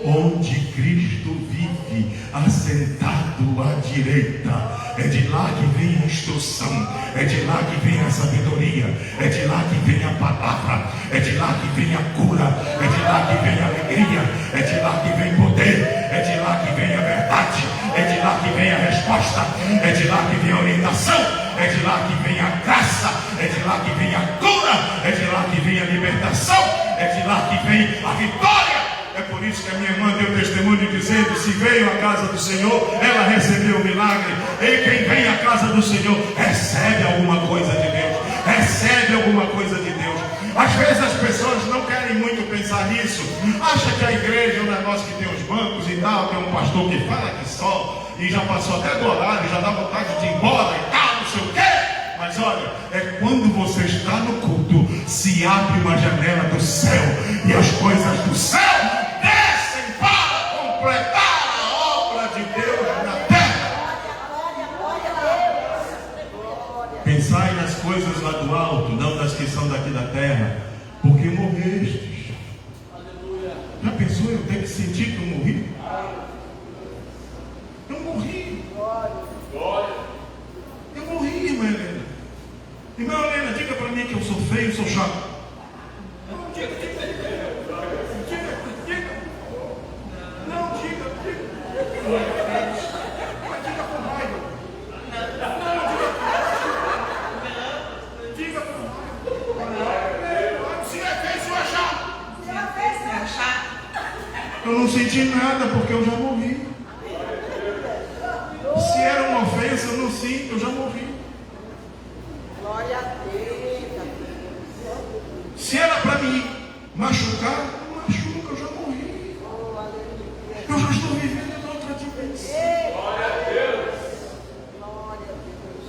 onde Cristo vive, assentado à direita. É de lá que vem a instrução, é de lá que vem a sabedoria, é de lá que vem a palavra, é de lá que vem a cura, é de lá que vem a alegria, é de lá que vem poder, é de lá que vem a verdade, é de lá que vem a resposta, é de lá que vem a orientação, é de lá que vem a graça, é de lá que vem a cura, é de lá que vem a libertação, é de lá que vem a vitória. É por isso que a minha irmã deu testemunho dizendo: se veio à casa do Senhor, ela recebeu o milagre. E quem vem à casa do Senhor recebe alguma coisa de Deus, recebe alguma coisa de Deus. Às vezes as pessoas não querem muito pensar nisso, acha que a igreja é um negócio que tem os bancos e tal, tem um pastor que fala que só, e já passou até do horário, já dá vontade de ir embora e tal, não sei o quê. Mas olha, é quando você está no culto, se abre uma janela do céu, e as coisas do céu descem para completar a obra de Deus na terra. Pensai nas coisas lá do alto, não nas que são daqui da terra, porque morrestes. Já pensou eu ter que sentir que eu morri? Eu morri. Eu morri, irmã Helena. Irmã Helena, diga para mim que eu sou feio, sou chato. Não, diga. Não, diga. Mas diga com raiva. Não, diga com raiva. Se é feio, se é chato. Eu não senti nada porque eu já morri. Se era uma ofensa, eu não sinto, eu já morri. Glória a Deus. Se era para me machucar, não machuca, eu já morri. Eu já estou vivendo em outra dimensão. Glória a Deus. Glória a Deus.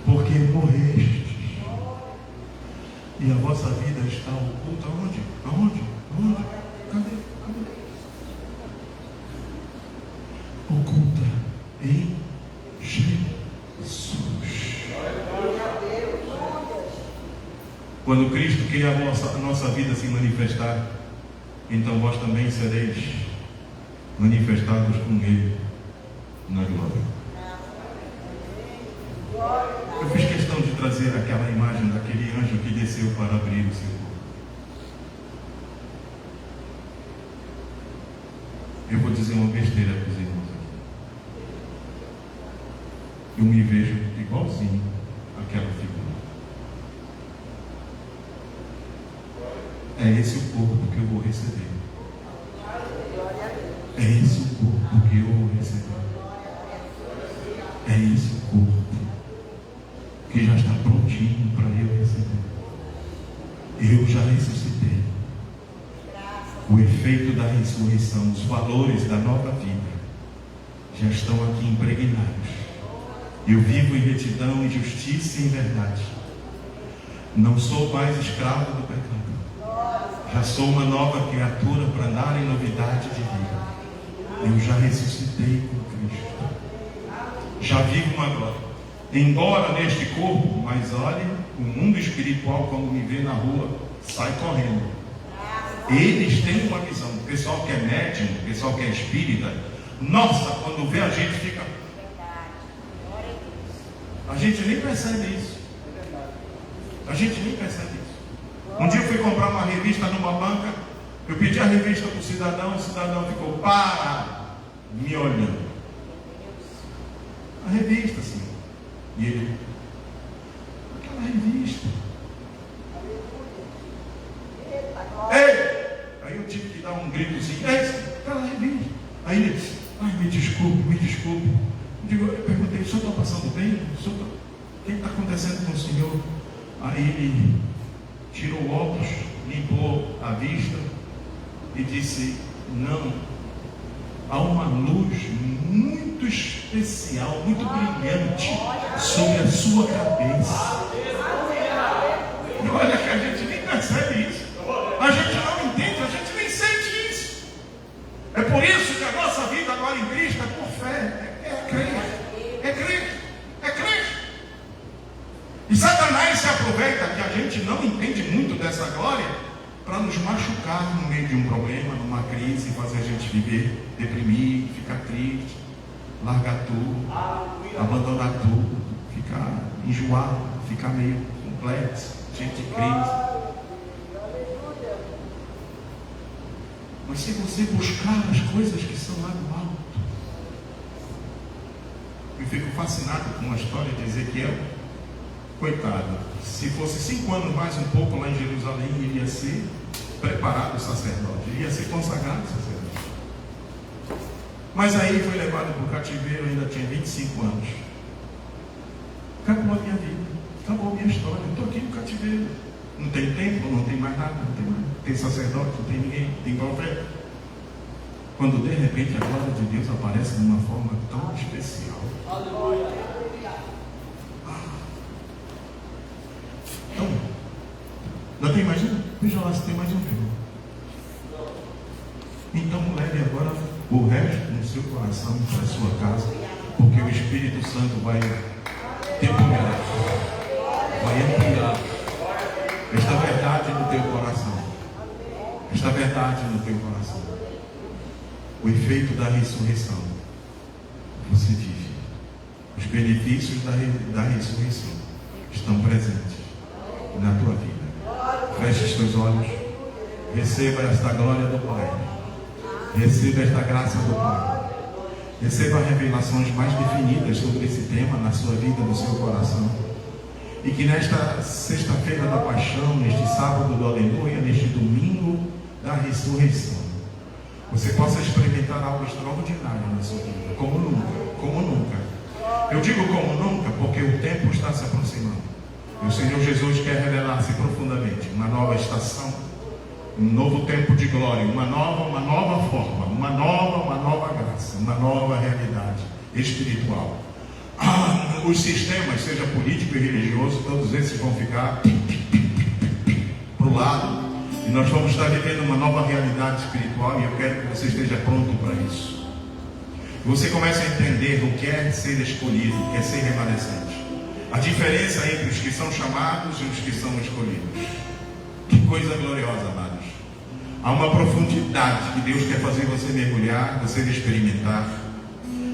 Porque morrestes. E a vossa vida está oculta onde? Aonde? Cadê? Oculta em Jesus. Quando Cristo quer a nossa vida se manifestar, então vós também sereis manifestados com Ele na glória. Eu fiz questão de trazer aquela imagem daquele anjo que desceu para abrir o seu corpo. Eu vou dizer uma besteira para os irmãos aqui. Eu me vejo igualzinho àquela figura. É esse o corpo que eu vou receber. É esse o corpo que eu vou receber. É esse o corpo que já está prontinho para eu receber. Eu já ressuscitei. O efeito da ressurreição, os valores da nova vida já estão aqui impregnados. Eu vivo em retidão, em justiça e em verdade. Não sou mais escravo do pecado. Já sou uma nova criatura para andar em novidade de vida. Eu já ressuscitei com Cristo. Já vivo uma glória. Embora neste corpo, mas olha, o mundo espiritual, quando me vê na rua, sai correndo. Eles têm uma visão. O pessoal que é médium, o pessoal que é espírita, nossa, quando vê a gente fica... A gente nem percebe isso. A gente nem percebe isso. Um dia eu fui comprar uma revista numa banca, eu pedi a revista para o cidadão ficou me olhando. A revista, assim. E ele, aquela revista. Ei! Aí eu tive que dar um grito assim, aquela revista. Aí ele disse, me desculpe. Eu perguntei, o senhor está passando bem? O que está acontecendo com o senhor? Aí ele tirou o óculos, limpou a vista e disse, não, há uma luz muito especial, muito brilhante sobre a sua cabeça. E Satanás se aproveita que a gente não entende muito dessa glória para nos machucar no meio de um problema, numa crise, fazer a gente viver deprimido, ficar triste, largar tudo, abandonar tudo, ficar enjoado, ficar meio complexo, cheio de crise. Mas se você buscar as coisas que são lá do alto, eu fico fascinado com a história de Ezequiel. Coitado, se fosse 5 anos mais um pouco lá em Jerusalém, ele ia ser preparado sacerdote, ele ia ser consagrado sacerdote. Mas aí ele foi levado para o cativeiro, ainda tinha 25 anos. Acabou a minha vida, acabou a minha história, eu estou aqui no cativeiro. Não tem templo, não tem mais nada, tem sacerdote, não tem ninguém, não tem profeta. Quando de repente a glória de Deus aparece de uma forma tão especial. Então, não tem mais um? Veja lá se tem mais um filho. Então leve agora o resto no seu coração, para a sua casa, porque o Espírito Santo vai temperar, vai ampliar esta verdade no teu coração. Esta verdade no teu coração. O efeito da ressurreição. Você vive. Os benefícios da ressurreição estão presentes na tua vida. Feche os teus olhos. Receba esta glória do Pai. Receba esta graça do Pai. Receba revelações mais definidas sobre esse tema na sua vida, no seu coração. E que nesta sexta-feira da paixão, neste sábado do aleluia, neste domingo da ressurreição, você possa experimentar algo extraordinário na sua vida, como nunca, como nunca. Eu digo como nunca porque o tempo está se aproximando. E o Senhor Jesus quer revelar-se profundamente, uma nova estação, um novo tempo de glória, uma nova forma, uma nova graça, uma nova realidade espiritual. Os sistemas, seja político e religioso, todos esses vão ficar para o lado, e nós vamos estar vivendo uma nova realidade espiritual, e eu quero que você esteja pronto para isso. Você começa a entender o que é ser escolhido, o que é ser remanescente, a diferença entre os que são chamados e os que são escolhidos. Que coisa gloriosa, amados. Há uma profundidade que Deus quer fazer você mergulhar, você experimentar.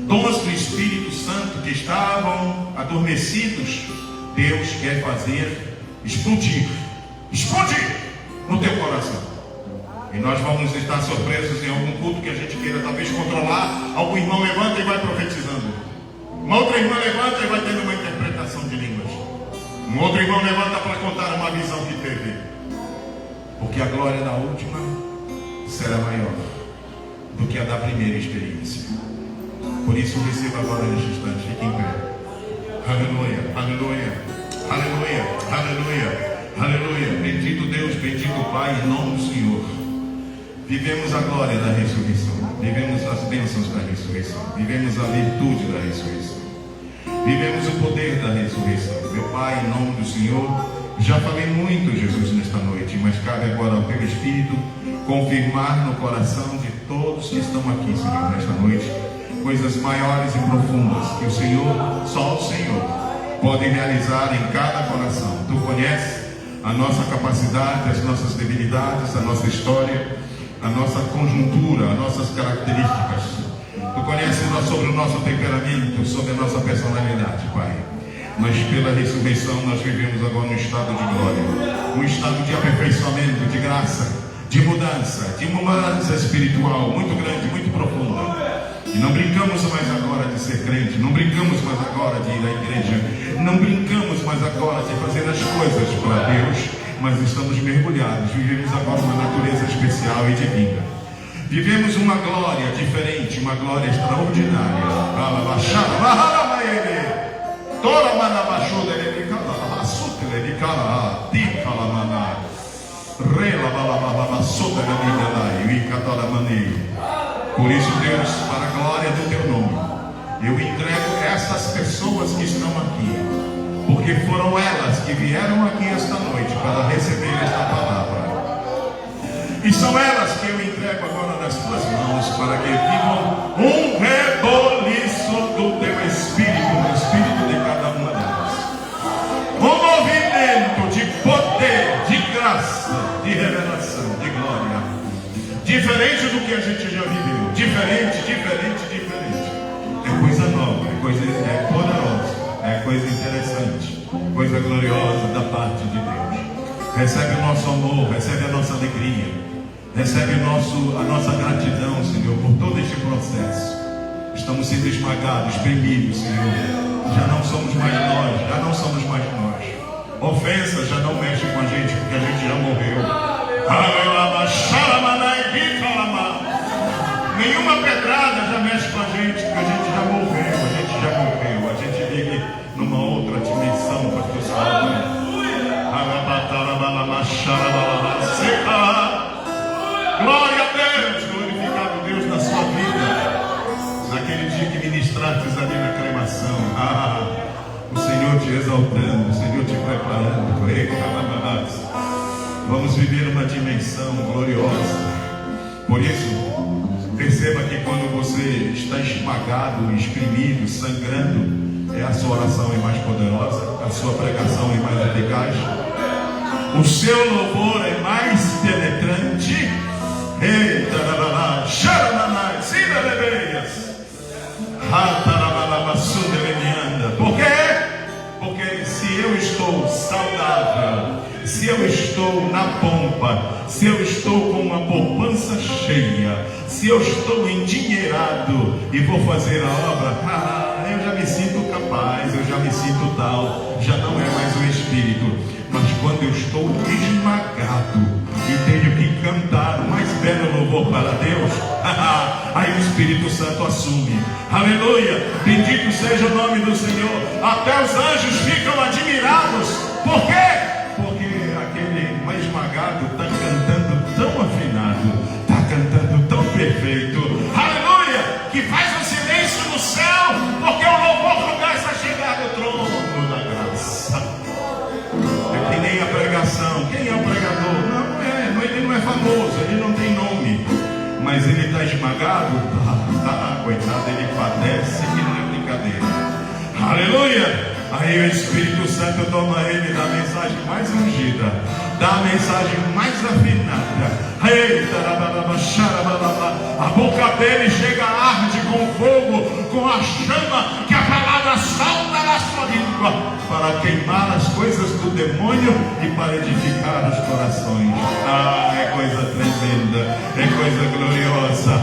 Dons do Espírito Santo que estavam adormecidos, Deus quer fazer explodir no teu coração. E nós vamos estar surpresos em algum culto que a gente queira talvez controlar. Algum irmão levanta e vai profetizando. Uma outra irmã levanta e vai tendo uma interpretação de línguas. Um outro irmão levanta para contar uma visão que teve. Porque a glória da última será maior do que a da primeira experiência. Por isso receba agora neste instante, fique em pé. Aleluia, aleluia, aleluia, aleluia, aleluia. Bendito Deus, bendito Pai, em nome do Senhor. Vivemos a glória da ressurreição, vivemos as bênçãos da ressurreição, vivemos a virtude da ressurreição, vivemos o poder da ressurreição. Meu Pai, em nome do Senhor, já falei muito, Jesus, nesta noite, mas cabe agora ao teu Espírito confirmar no coração de todos que estão aqui, Senhor, nesta noite, coisas maiores e profundas que o Senhor, só o Senhor, pode realizar em cada coração. Tu conheces a nossa capacidade, as nossas debilidades, a nossa história, a nossa conjuntura, as nossas características. Tu conheces sobre o nosso temperamento, sobre a nossa personalidade, Pai. Mas pela ressurreição nós vivemos agora um estado de glória, um estado de aperfeiçoamento, de graça, de mudança espiritual muito grande, muito profunda. E não brincamos mais agora de ser crente, não brincamos mais agora de ir à igreja, não brincamos mais agora de fazer as coisas para Deus, mas estamos mergulhados, vivemos agora uma natureza especial e divina. Vivemos uma glória diferente, uma glória extraordinária. Por isso, Deus, para a glória do teu nome, eu entrego essas pessoas que estão aqui, porque foram elas que vieram aqui esta noite para receber esta palavra. E são elas que eu entrego agora nas tuas mãos, para que vivam um reboliço do teu Espírito, no Espírito de cada uma delas. Diferente do que a gente já viveu. Diferente. É coisa nova, é poderosa, é coisa interessante, coisa gloriosa da parte de Deus. Recebe o nosso amor, recebe a nossa alegria, recebe a nossa gratidão, Senhor, por todo este processo. Estamos sendo esmagados, espremidos, Senhor. Já não somos mais nós. Ofensa já não mexe com a gente, porque a gente já morreu. Nenhuma pedrada já mexe com a gente, porque a gente já morreu. A gente vive numa outra dimensão, pastor Saulo. Glória a Deus, glorificado Deus na sua vida. Naquele dia que ministrastes ali na cremação, o Senhor te exaltando, o Senhor te preparando. Vamos viver uma dimensão gloriosa. Por isso, perceba que quando você está esmagado, exprimido, sangrando, a sua oração é mais poderosa, a sua pregação é mais eficaz, o seu louvor é mais penetrante. Por quê? Porque se eu estou saudável, se eu estou na pompa, se eu estou com uma poupança cheia, se eu estou endinheirado e vou fazer a obra, eu já me sinto capaz, eu já me sinto tal, já não é mais o Espírito. Mas quando eu estou esmagado e tenho que cantar o mais belo louvor para Deus, aí o Espírito Santo assume. Aleluia, bendito seja o nome do Senhor. Até os anjos ficam admirados. Por quê? Porque aquele mais esmagado está cantando tão afinado, está cantando tão perfeito, aleluia, que faz um silêncio no céu, porque o louvor começa a chegar no trono da graça. É que nem a pregação. Quem é o pregador? Ele não é famoso, ele não tem nome, mas ele está esmagado, coitado, ele padece e não é brincadeira. Aleluia! Aí o Espírito Santo toma ele da mensagem mais ungida, da mensagem mais afinada. A boca dele chega a arde com fogo, com a chama que a palavra salta na sua língua, para queimar as coisas do demônio e para edificar os corações. É coisa tremenda, é coisa gloriosa.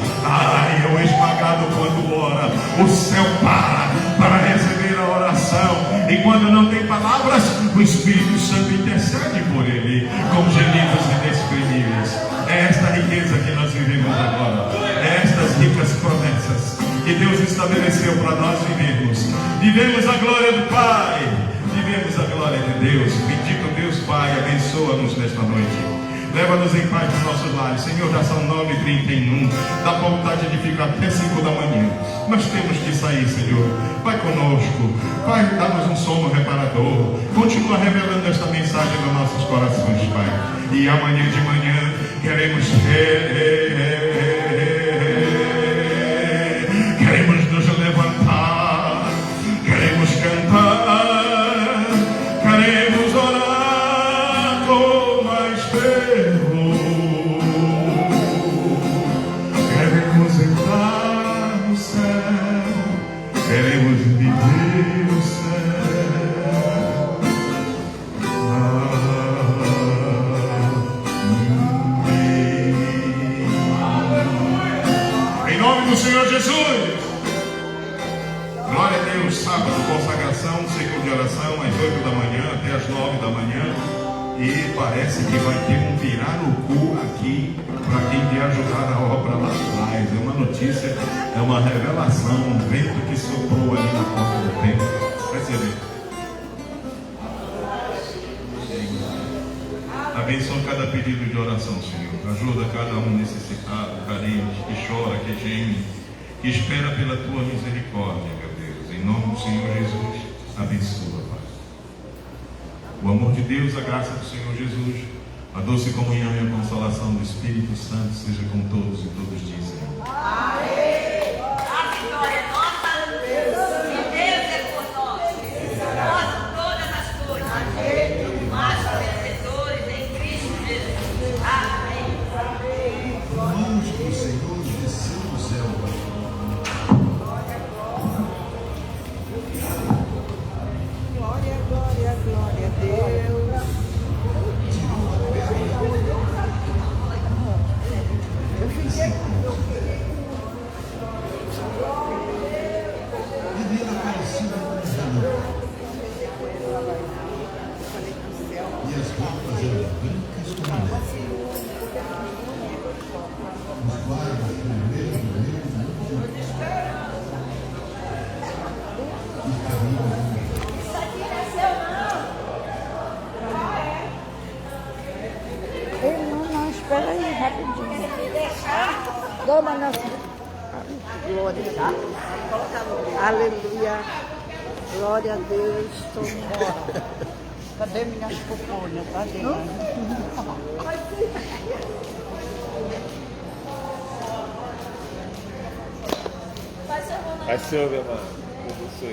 O esmagado quando ora, o céu para receber a oração. E quando não tem palavras, o Espírito Santo intercede por ele com gemidos inexprimíveis. É esta riqueza que nós vivemos agora, é estas ricas promessas que Deus estabeleceu para nós vivermos. Vivemos a glória do Pai, vivemos a glória de Deus. Bendito Deus Pai, abençoa-nos nesta noite. Leva-nos em paz dos nossos lares. Senhor, já são 9h31. Dá vontade de ficar até 5 da manhã. Nós temos que sair, Senhor. Vai conosco. Vai dar-nos um sono reparador. Continua revelando esta mensagem nos nossos corações, Pai. E amanhã de manhã queremos nos levantar. Queremos cantar. Queremos orar com mais fervor. Queremos entrar no céu. Queremos viver o céu. Em nome do Senhor Jesus. Glória a Deus. Sábado, consagração, ciclo de oração, às 8 da manhã até às 9 da manhã. E parece que vai ter um virar o cu aqui para quem quer ajudar a obra lá atrás. É uma notícia, é uma revelação, um vento que soprou ali na porta do templo. Vai ser bem. Abençoa cada pedido de oração, Senhor. Ajuda cada um necessitado, carente, que chora, que geme, que espera pela tua misericórdia, meu Deus. Em nome do Senhor Jesus, abençoa, Pai. O amor de Deus, a graça do Senhor Jesus, a doce comunhão e a consolação do Espírito Santo seja com todos e todos dizem. Amém. A vitória é nossa e Deus é por nós. Nós todas as coisas. Mas vencedores em Cristo Jesus. Amém. roupas eram brancas como neve. Os guardas primeiro e caminham. Não, espera aí, rapidinho. Dona Nossa. Glória a Deus. Aleluia. Glória a Deus. Estou embora. Cadê minhas pupunhas? Cadê? Vai ser, meu irmão. Eu sou.